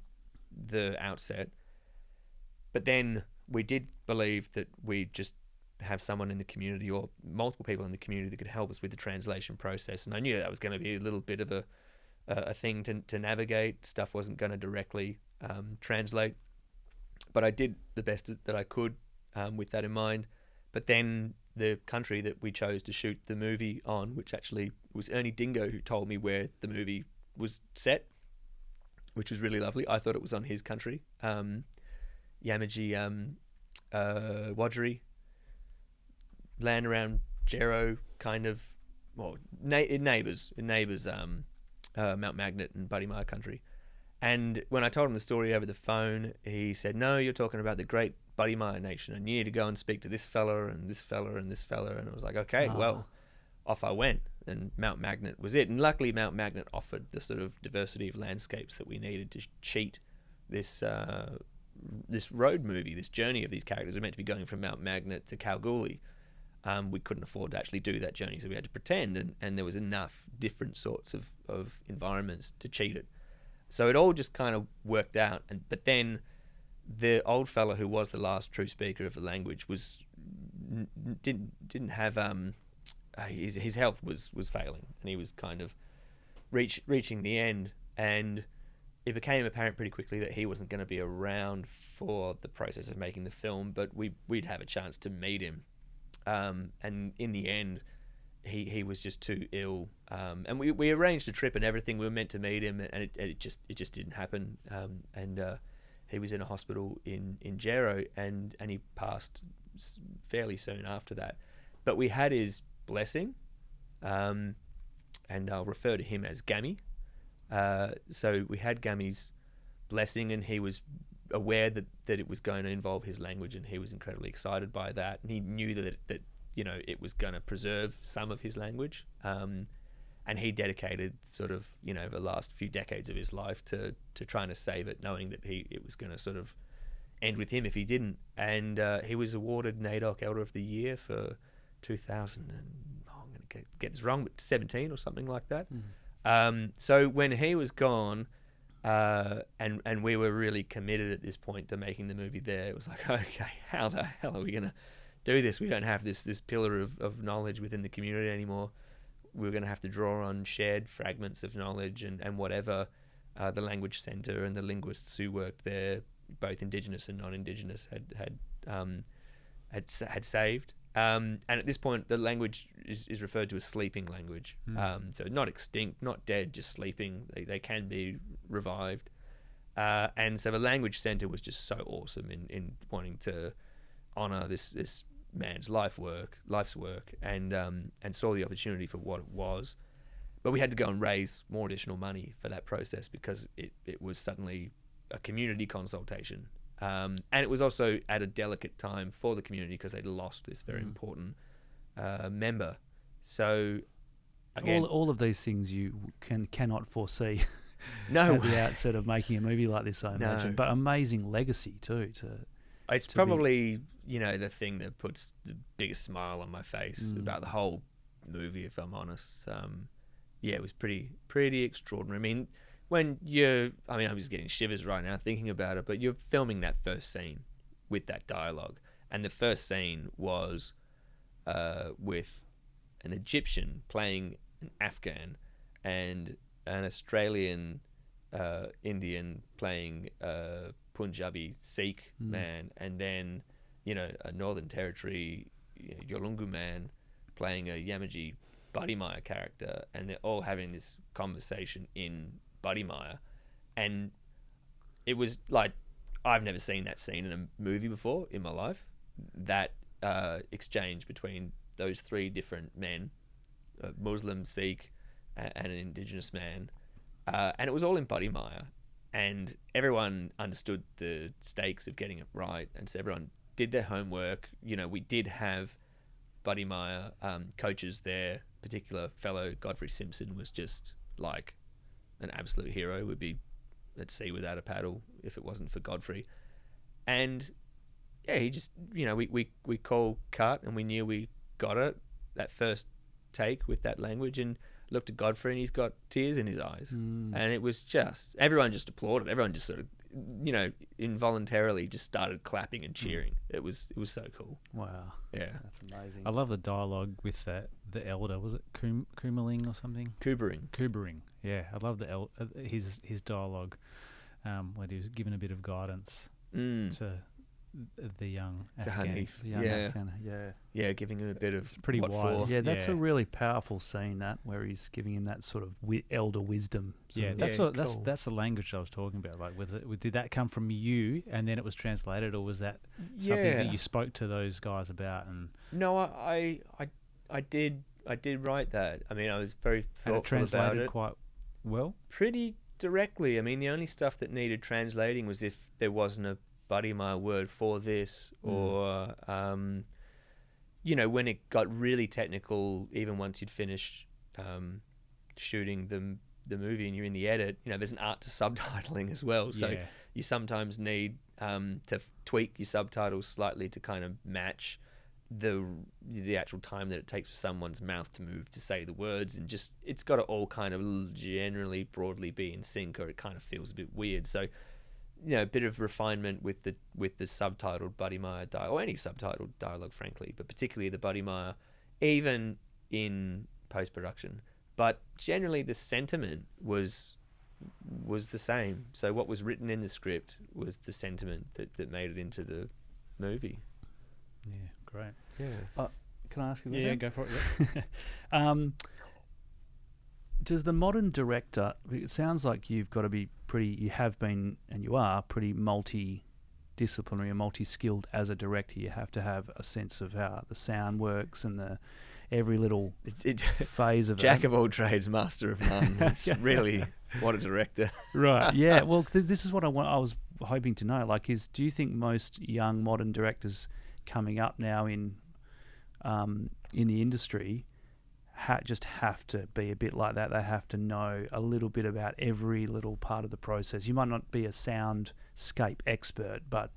A: the outset. But then we did believe that we just have someone in the community or multiple people in the community that could help us with the translation process, and I knew that was going to be a little bit of a thing to navigate. Stuff wasn't going to directly translate, but I did the best that I could with that in mind. But then the country that we chose to shoot the movie on, which actually was Ernie Dingo who told me where the movie was set, which was really lovely. I thought it was on his country, Yamaji Wadjuri, land around Gero, kind of, well, it neighbours Mount Magnet and Badimaya country. And when I told him the story over the phone, he said, "No, you're talking about the great Badimaya nation, and you need to go and speak to this fella and this fella and this fella." And I was like, okay, well, off I went, and Mount Magnet was it. And luckily Mount Magnet offered the sort of diversity of landscapes that we needed to cheat this this road movie, this journey of these characters. We're meant to be going from Mount Magnet to Kalgoorlie. We couldn't afford to actually do that journey, so we had to pretend, and there was enough different sorts of environments to cheat it. So it all just kind of worked out. But then the old fella who was the last true speaker of the language didn't have his health was failing, and he was kind of reaching the end, and it became apparent pretty quickly that he wasn't going to be around for the process of making the film, but we'd have a chance to meet him. And in the end, he was just too ill, and we arranged a trip and everything. We were meant to meet him, and it just didn't happen. And he was in a hospital in Gero, and he passed fairly soon after that. But we had his blessing, and I'll refer to him as Gammy. So we had Gammy's blessing, and he was aware that it was going to involve his language, and he was incredibly excited by that, and he knew that it was going to preserve some of his language, and he dedicated sort of the last few decades of his life to trying to save it, knowing that it was going to sort of end with him if he didn't. And he was awarded NAIDOC Elder of the Year for 2000 and I'm going to get this wrong, but 17 or something like that. So when he was gone, and we were really committed at this point to making the movie there, it was like, okay, how the hell are we going to do this? We don't have this pillar of knowledge within the community anymore. We're going to have to draw on shared fragments of knowledge and whatever the language centre and the linguists who worked there both Indigenous and non-Indigenous had saved. And at this point, the language is referred to as sleeping language. So not extinct, not dead, just sleeping. They can be revived. And so the language centre was just so awesome in wanting to honour this man's life's work, and saw the opportunity for what it was. But we had to go and raise more additional money for that process because it was suddenly a community consultation. And it was also at a delicate time for the community because they'd lost this very important member. So again,
C: all of these things you cannot foresee
A: no
C: at the outset of making a movie like this, I imagine.
A: No.
C: But amazing legacy too.
A: It's probably the thing that puts the biggest smile on my face about the whole movie, if I'm honest. It was pretty extraordinary. I mean, I'm just getting shivers right now thinking about it, but you're filming that first scene with that dialogue. And the first scene was with an Egyptian playing an Afghan and an Australian Indian playing a Punjabi Sikh man, and then, a Northern Territory Yolngu man playing a Yamaji Badimaya character, and they're all having this conversation in Badimaya, and it was like I've never seen that scene in a movie before in my life. That exchange between those three different men, a Muslim, Sikh, and an Indigenous man, and it was all in Badimaya, and everyone understood the stakes of getting it right, and so everyone did their homework. We did have Badimaya coaches there. Particular fellow Godfrey Simpson was just like an absolute hero. Would be at sea without a paddle if it wasn't for Godfrey. And he just we call cut, and we knew we got it that first take with that language, and looked at Godfrey and he's got tears in his eyes, and it was just everyone just applauded. Everyone just sort of involuntarily just started clapping and cheering. It was so cool.
C: Wow.
A: Yeah,
C: That's amazing.
B: I love the dialogue with the elder. Was it Kumaling or something?
A: Kubering.
B: Yeah, I love his dialogue when he was given a bit of guidance to the young
A: to
B: Afghan.
A: Hanif.
C: The young Afghan,
A: Yeah, giving him a bit of
B: pretty
A: what
B: wise.
A: for.
C: Yeah, that's a really powerful scene, that where he's giving him that sort of elder wisdom.
B: That's the language I was talking about. Like, did that come from you, and then it was translated, or was that something that you spoke to those guys about? And
A: no, I did write that. I mean, I was very thoughtful
B: it translated
A: about it.
B: quite well.
A: Pretty directly. I mean, the only stuff that needed translating was if there wasn't a Badimaya word for this, or when it got really technical, even once you'd finished shooting the movie and you're in the edit, there's an art to subtitling as well. So you sometimes need to tweak your subtitles slightly to kind of match the actual time that it takes for someone's mouth to move to say the words, and just it's got to all kind of generally broadly be in sync, or it kind of feels a bit weird. So a bit of refinement with the subtitled Badimaya dialogue, or any subtitled dialogue, frankly, but particularly the Badimaya, even in post-production. But generally, the sentiment was the same. So what was written in the script was the sentiment that made it into the movie.
B: Yeah, great.
A: Yeah.
C: Can I ask you a question?
B: Yeah, go for it. Yeah.
C: Does the modern director, it sounds like you have been and you are pretty multidisciplinary and multi-skilled as a director. You have to have a sense of how the sound works and every little phase of
A: Jack of all trades, master of none. It's really, what a director.
C: Right, yeah. Well, this is what I was hoping to know. Like, do you think most young modern directors coming up now in the industry just have to be a bit like that? They have to know a little bit about every little part of the process. You might not be a soundscape expert, but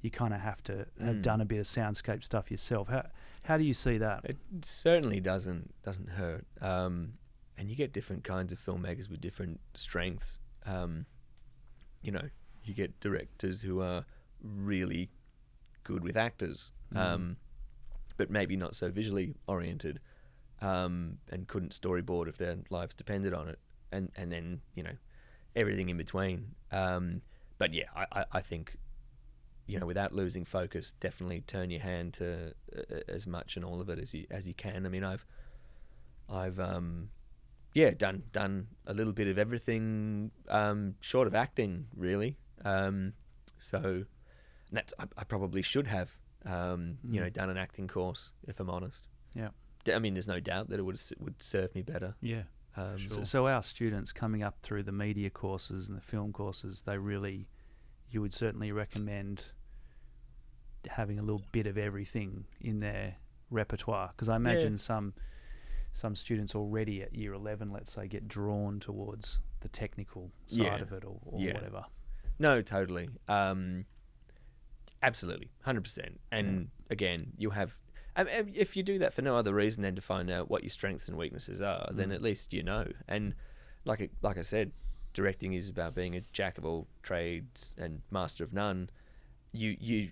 C: you kind of have to have done a bit of soundscape stuff yourself. How do you see that?
A: It certainly doesn't hurt. And you get different kinds of filmmakers with different strengths. You get directors who are really good with actors, but maybe not so visually oriented. And couldn't storyboard if their lives depended on it, and then everything in between. But yeah, I think without losing focus, definitely turn your hand to as much and all of it as you can. I mean, I've done a little bit of everything, short of acting, really. So that's I probably should have, done an acting course, if I'm honest.
C: Yeah.
A: I mean, there's no doubt that it would serve me better.
B: Yeah.
C: So, so our students coming up through the media courses and the film courses, you would certainly recommend having a little bit of everything in their repertoire, because I imagine some students already at year 11, let's say, get drawn towards the technical side of it or whatever.
A: No, totally. Absolutely, 100%. And again, you have, if you do that for no other reason than to find out what your strengths and weaknesses are, then at least you know. And like I said, directing is about being a jack of all trades and master of none. You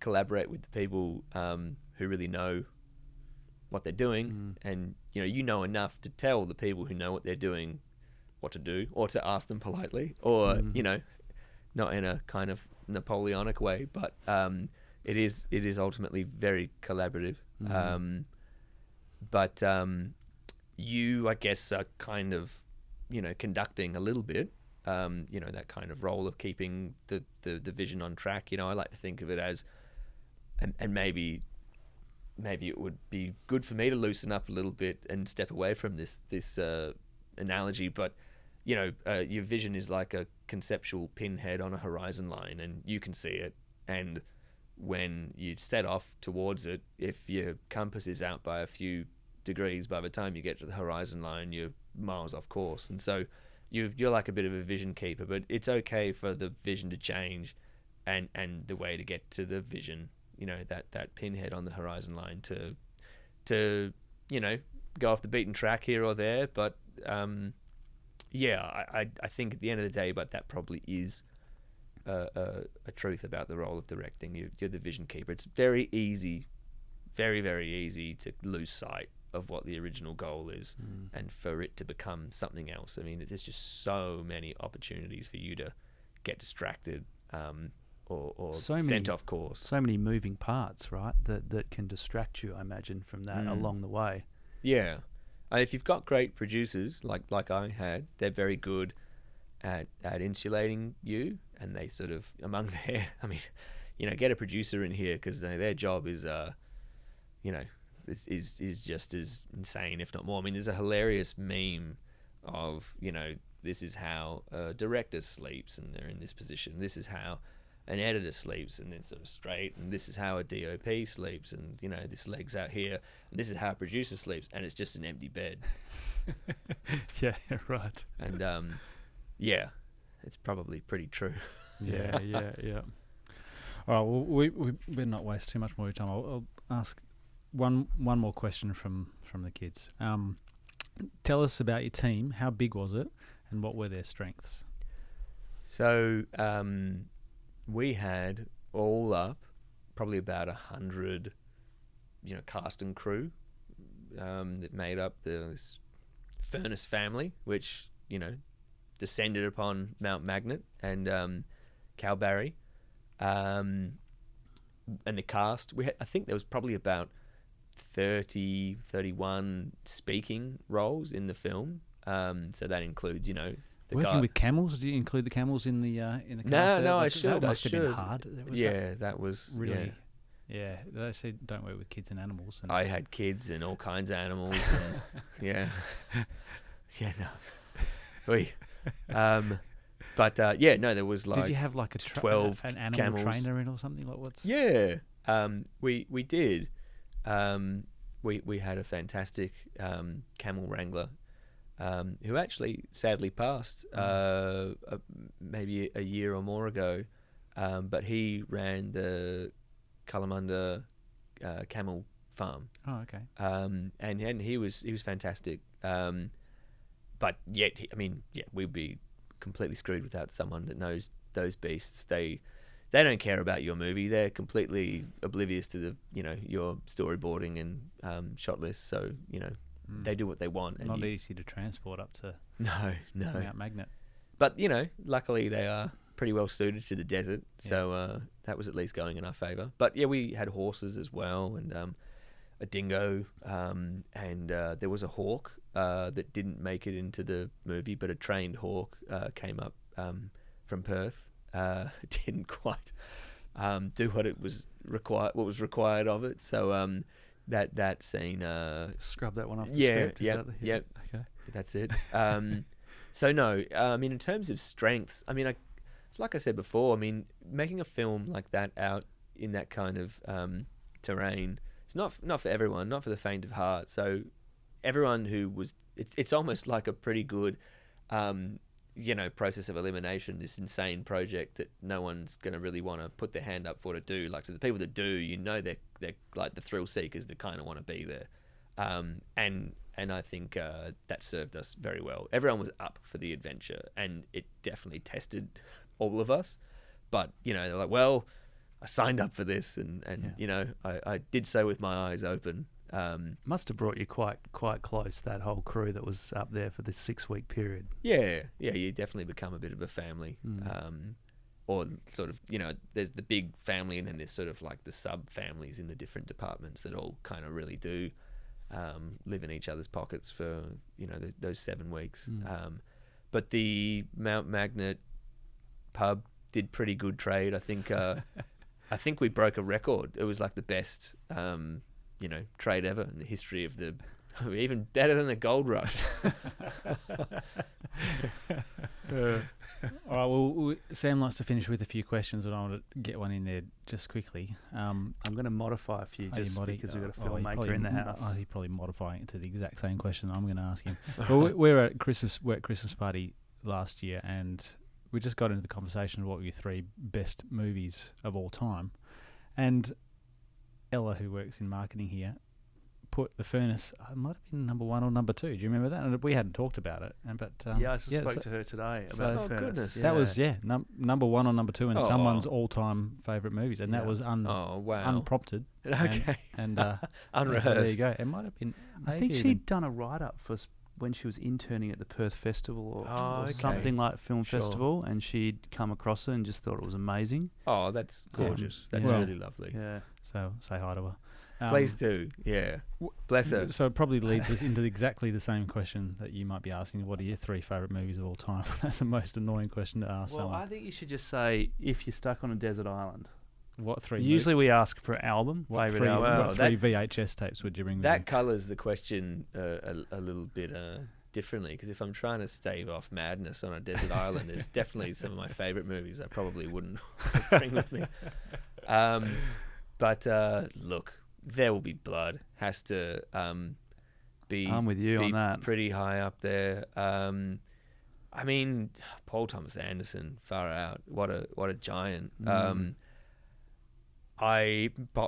A: collaborate with the people who really know what they're doing, and you know enough to tell the people who know what they're doing what to do, or to ask them politely, or not in a kind of Napoleonic way, but it is ultimately very collaborative. But you, I guess, are kind of conducting a little bit, that kind of role of keeping the vision on track. I like to think of it as, and maybe it would be good for me to loosen up a little bit and step away from this analogy, but your vision is like a conceptual pinhead on a horizon line, and you can see it, and when you set off towards it, if your compass is out by a few degrees, by the time you get to the horizon line, you're miles off course. And so you're like a bit of a vision keeper, but it's okay for the vision to change, and the way to get to the vision, that pinhead on the horizon line, to go off the beaten track here or there. But I think at the end of the day, but that probably is a truth about the role of directing. You're the vision keeper. It's very easy, very, very easy to lose sight of what the original goal is, and for it to become something else. I mean, there's just so many opportunities for you to get distracted, or sent off course.
C: So many moving parts, right, that can distract you, I imagine, from that along the way.
A: Yeah. If you've got great producers like I had, they're very good at insulating you, and they sort of, among their, I mean, get a producer in here, because their job is, is just as insane, if not more. I mean, there's a hilarious meme of, this is how a director sleeps, and they're in this position. This is how an editor sleeps, and then sort of straight, and this is how a DOP sleeps, and this leg's out here, and this is how a producer sleeps, and it's just an empty bed.
C: Yeah, right.
A: And it's probably pretty true.
C: Yeah.
B: All right, well, we better not waste too much more of your time. I'll ask one more question from the kids. Tell us about your team. How big was it, and what were their strengths?
A: So we had, all up, probably about 100, cast and crew that made up this Furness family, which descended upon Mount Magnet and Calbarry, and the cast. I think there was probably about 31 speaking roles in the film. So that includes,
B: working with camels. Do you include the camels in the cast?
A: No,
B: I
A: should.
B: That must have been hard.
A: That was
B: really. Yeah, they say don't work with kids and animals. And
A: I had kids and all kinds of animals. And, there was like.
B: Did you have like
A: 12
B: an animal
A: camels.
B: trainer in or something? Like what's?
A: Yeah, we did. We had a fantastic camel wrangler, who actually sadly passed maybe a year or more ago, but he ran the Kalamunda camel farm.
B: Oh, okay.
A: And he was fantastic. But yet, we'd be completely screwed without someone that knows those beasts. They don't care about your movie. They're completely oblivious to the your storyboarding and shot list. So they do what they want. And
B: not easy to transport up to
A: no
B: Mount Magnet.
A: But luckily they are pretty well suited to the desert, so that was at least going in our favour. But yeah, we had horses as well, and a dingo, and there was a hawk that didn't make it into the movie, but a trained hawk came up from Perth. Didn't quite do what was required of it. So that scene,
C: Scrub that one off the
A: yeah,
C: script. Is that
A: yep.
C: Okay.
A: That's it. So no, I mean, in terms of strengths, I mean, like I said before, I mean, making a film like that out in that kind of terrain, it's not for everyone, not for the faint of heart. So everyone who was, it's almost like a pretty good, process of elimination. This insane project that no one's going to really want to put their hand up for to do. Like, to the people that do, they're like the thrill seekers that kind of want to be there, and I think that served us very well. Everyone was up for the adventure, and it definitely tested all of us. But they're like, well, I signed up for this, and I did so with my eyes open.
C: Must have brought you quite close, that whole crew that was up there for this 6-week period.
A: Yeah, you definitely become a bit of a family. Or sort of, there's the big family, and then there's sort of like the sub-families in the different departments that all kind of really do live in each other's pockets for, those 7 weeks. But the Mount Magnet pub did pretty good trade. I think we broke a record. It was like the best, trade ever in the history of the, even better than the gold rush.
B: All right, well, Sam likes to finish with a few questions, and I want to get one in there just quickly.
C: I'm going to modify a few because we've got a filmmaker in the house.
B: He's probably modifying it to the exact same question I'm going to ask him. Well, we're at Christmas party last year, and we just got into the conversation of what were your 3 best movies of all time. And Ella, who works in marketing here, put The Furnace, it might have been number 1 or number 2. Do you remember that? And we hadn't talked about it. But
C: I just spoke to her today about The Furnace.
A: Goodness.
B: That was number 1 or number 2 in someone's all-time favourite movies, and that was unprompted.
A: Okay.
B: And
A: unrehearsed.
B: So there you go. It might have been.
C: I think she'd done a write-up for when she was interning at the Perth Festival or something like Film Festival, and she'd come across it and just thought it was amazing.
A: Oh, that's gorgeous. That's really lovely.
C: Yeah.
B: So say hi to her.
A: Please do. Yeah. Bless her.
B: So it probably leads us into exactly the same question that you might be asking. What are your 3 favourite movies of all time? That's the most annoying question to ask someone.
C: I think you should just say, if you're stuck on a desert island.
B: What 3?
C: Usually we ask for album, favourite album.
B: What 3 VHS tapes would you bring with you?
A: That colours the question a little bit differently, because if I'm trying to stave off madness on a desert island, there's definitely some of my favourite movies I probably wouldn't bring with me. But look, There Will Be Blood has to be.
C: I'm with you on that.
A: Pretty high up there. I mean, Paul Thomas Anderson, far out. What a giant.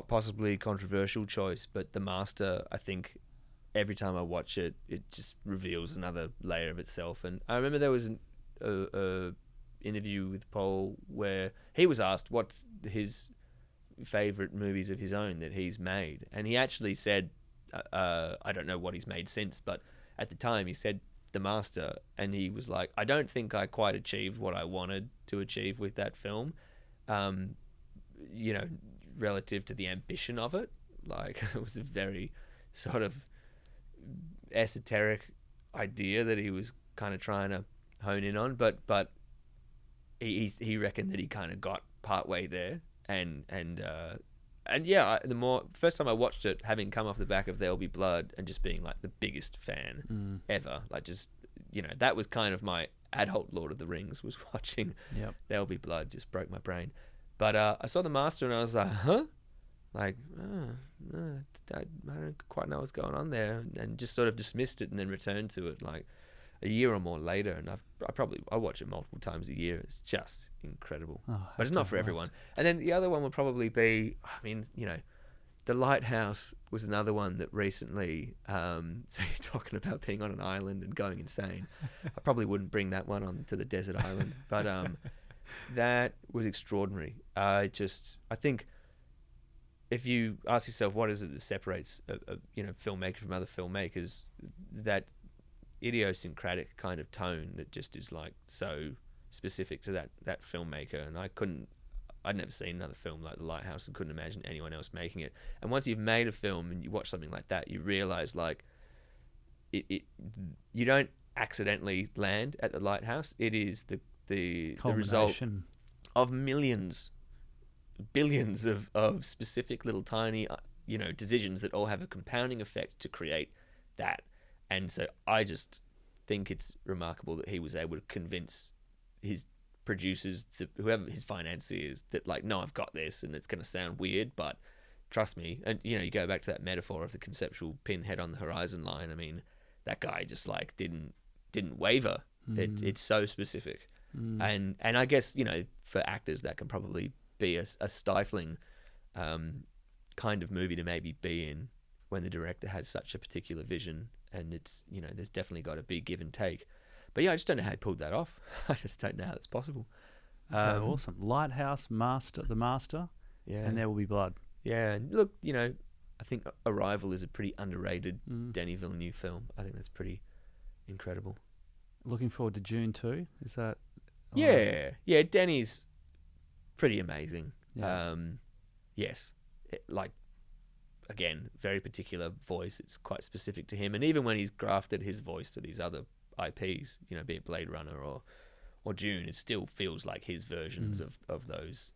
A: Possibly controversial choice, but The Master, I think, every time I watch it, it just reveals another layer of itself. And I remember there was an interview with Paul where he was asked what's his favorite movies of his own that he's made, and he actually said, I don't know what he's made since, but at the time he said The Master, and he was like, I don't think I quite achieved what I wanted to achieve with that film, relative to the ambition of it. Like, it was a very sort of esoteric idea that he was kind of trying to hone in on, but he reckoned that he kind of got partway there. And first time I watched it, having come off the back of There'll Be Blood and just being like the biggest fan ever, like, just, that was kind of my adult Lord of the Rings, was watching There'll Be Blood. Just broke my brain. But I saw The Master and I was like, huh? Like, I don't quite know what's going on there, and just sort of dismissed it, and then returned to it like a year or more later, and I watch it multiple times a year. It's just incredible, but it's not for everyone. And then the other one would probably be, The Lighthouse was another one that recently, so you're talking about being on an island and going insane. I probably wouldn't bring that one on to the desert island, but that was extraordinary. I think if you ask yourself what is it that separates a filmmaker from other filmmakers, that idiosyncratic kind of tone that just is like so specific to that filmmaker, and I'd never seen another film like The Lighthouse and couldn't imagine anyone else making it. And once you've made a film and you watch something like that, you realize like you don't accidentally land at The Lighthouse. It is the result of millions, billions of specific little tiny decisions that all have a compounding effect to create that. And so I just think it's remarkable that he was able to convince his producers, to whoever his financiers, that like, no, I've got this, and it's going to sound weird, but trust me. And you go back to that metaphor of the conceptual pinhead on the horizon line. I mean, that guy just like didn't waver. It's so specific. And I guess for actors that can probably be a stifling kind of movie to maybe be in when the director has such a particular vision, and it's there's definitely got to be give and take. But yeah, I just don't know how he pulled that off. I just don't know how that's possible.
C: Awesome. Lighthouse, The Master,
A: yeah,
C: and There Will Be Blood.
A: Yeah, and look, I think Arrival is a pretty underrated Denis Villeneuve film. I think that's pretty incredible.
C: Looking forward to June 2. Is that?
A: Yeah, Denis pretty amazing.
C: Yeah.
A: Yes, again, very particular voice. It's quite specific to him, and even when he's grafted his voice to these other IPs, be it Blade Runner or Dune, it still feels like his versions of those.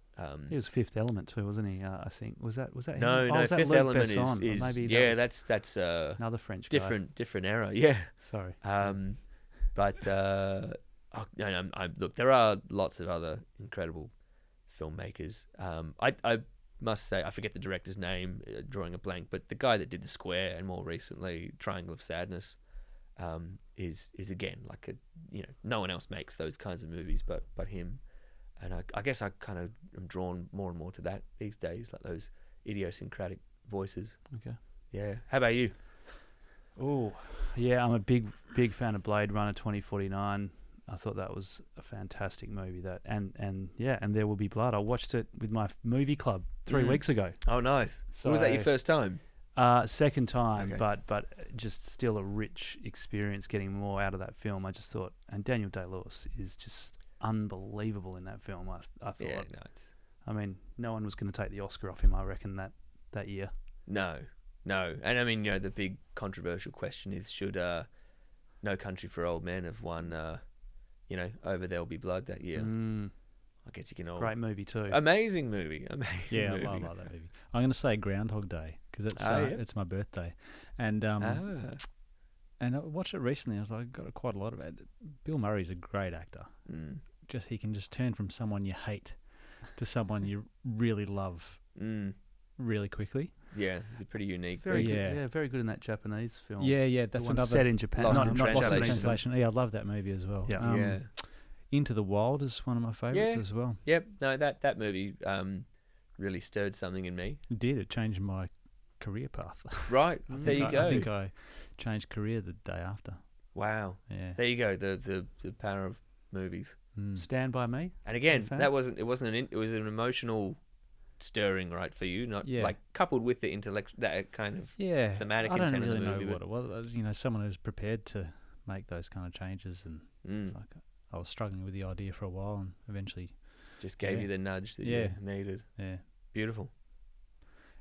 C: He was Fifth Element too, wasn't he? I think was that him?
A: No,
C: was that
A: Fifth
C: Luc
A: Element
C: Besson?
A: is
C: Maybe
A: that's
C: another French guy.
A: different era. Yeah,
C: Sorry.
A: But look, there are lots of other incredible filmmakers. I must say, I forget the director's name, drawing a blank, but the guy that did The Square and more recently Triangle of Sadness is again like no one else makes those kinds of movies but him. And I guess I kind of am drawn more and more to that these days, like those idiosyncratic voices.
C: Okay.
A: Yeah. How about you?
C: Oh, yeah, I'm a big fan of Blade Runner 2049. I thought that was a fantastic movie. And There Will Be Blood. I watched it with my movie club 3 weeks ago.
A: Oh, nice.
C: So,
A: was that your first time?
C: Second time,
A: Okay.
C: but just still a rich experience, getting more out of that film. I just thought, and Daniel Day-Lewis is just unbelievable in that film. I thought,
A: Yeah,
C: I mean, no one was going to take the Oscar off him, I reckon, that year.
A: No. And I mean, the big controversial question is, should No Country for Old Men have won, over There'll Be Blood that year? I guess you can all...
C: Great movie too.
A: Amazing movie.
B: Yeah, I love that movie. I'm going to say Groundhog Day because it's my birthday, and I watched it recently. I was like, I got quite a lot of it. Bill Murray's a great actor. He can just turn from someone you hate to someone you really love really quickly.
A: Yeah, he's a pretty unique.
C: Very good in that Japanese film.
B: Yeah, that's
C: the one
B: another
C: set in Japan.
A: Lost in
B: Lost in
A: Translation.
B: Translation. Yeah, I love that movie as well.
C: Yeah.
B: Into the Wild is one of my favourites as well.
A: Yep. No, that movie really stirred something in me.
B: It did. It changed my career path.
A: Right. There you go.
B: I think I changed career the day after.
A: Wow.
B: Yeah.
A: There you go. The power of movies.
C: Stand By Me.
A: And again, it was an emotional stirring, right, for you, not like coupled with the intellect, that kind of thematic
B: I don't
A: intent
B: really
A: of the movie.
B: know what it was. It was, someone who's prepared to make those kind of changes, and it's like I was struggling with the idea for a while, and eventually
A: just gave you the nudge that you needed.
B: Yeah,
A: beautiful.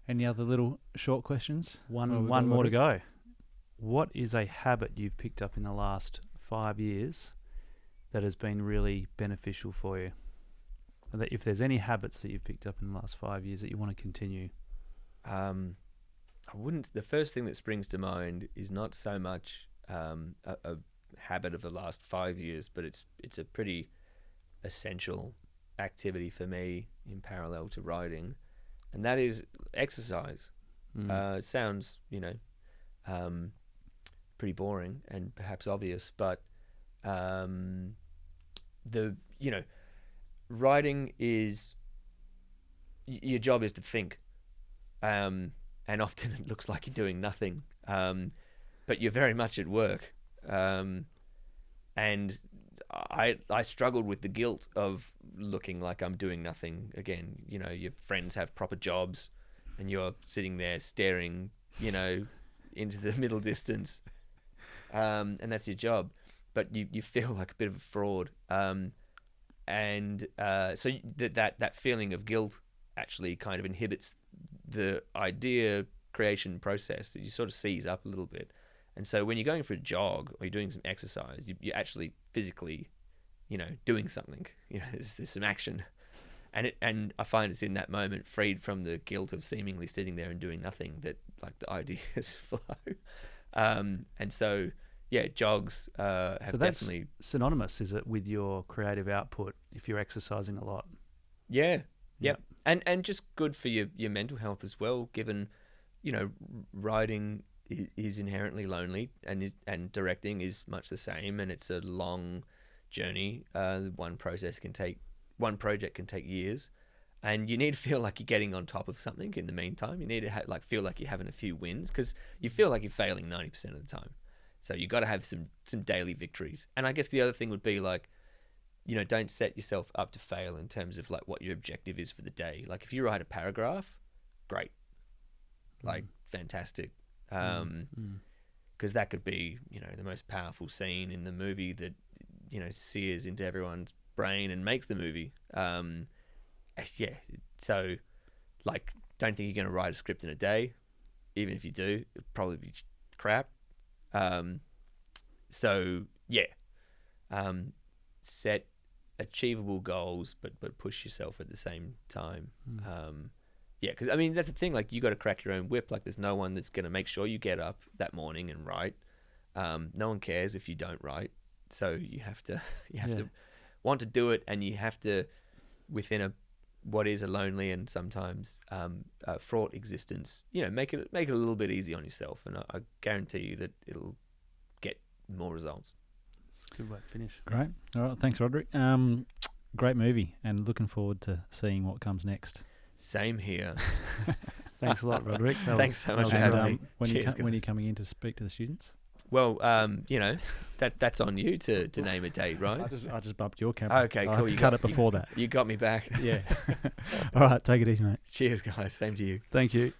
B: Any other little short questions?
C: One more to go. What is a habit you've picked up in the last 5 years that has been really beneficial for you? If there's any habits that you've picked up in the last 5 years that you want to continue?
A: I wouldn't. The first thing that springs to mind is not so much a habit of the last 5 years, but it's a pretty essential activity for me in parallel to writing, and that is exercise. It sounds, pretty boring and perhaps obvious, but writing is, your job is to think, and often it looks like you're doing nothing, but you're very much at work, and I struggled with the guilt of looking like I'm doing nothing. Again, your friends have proper jobs and you're sitting there staring, into the middle distance, and that's your job, but you feel like a bit of a fraud. So that feeling of guilt actually kind of inhibits the idea creation process. You sort of seize up a little bit. And so when you're going for a jog or you're doing some exercise, you're actually physically, doing something. There's some action. And I find it's in that moment, freed from the guilt of seemingly sitting there and doing nothing, that like the ideas flow. And so, yeah, jogs have
C: So that's
A: definitely
C: synonymous, is it, with your creative output if you're exercising a lot?
A: Yeah.
C: Yep.
A: And just good for your mental health as well, given, writing is inherently lonely, and directing is much the same, and it's a long journey. One project can take years, and you need to feel like you're getting on top of something in the meantime. You need to feel like you're having a few wins, because you feel like you're failing 90% of the time. So you got to have some daily victories. And I guess the other thing would be like, don't set yourself up to fail in terms of like what your objective is for the day. Like if you write a paragraph, great, like fantastic. Because that could be, the most powerful scene in the movie that, sears into everyone's brain and makes the movie. Yeah. So like, don't think you're going to write a script in a day. Even if you do, it'll probably be crap. So yeah. Set achievable goals, but push yourself at the same time. Yeah, because that's the thing. Like, you got to crack your own whip. Like, there's no one that's going to make sure you get up that morning and write. No one cares if you don't write. So you have to want to do it, and you have to, within what is a lonely and sometimes fraught existence, make it a little bit easy on yourself, and I guarantee you that it'll get more results.
C: It's a good way to finish.
B: Great. All right. Thanks, Roderick. Great movie, and looking forward to seeing what comes next.
A: Same here.
C: Thanks a lot, Roderick.
A: Thanks so much for having me.
B: When are you coming in to speak to the students?
A: Well, that's on you to name a date, right?
B: I just bumped your camera.
A: Okay, cool.
B: I have to cut it before that.
A: You got me back.
B: Yeah. All right. Take it easy, mate.
A: Cheers, guys. Same to you.
C: Thank you.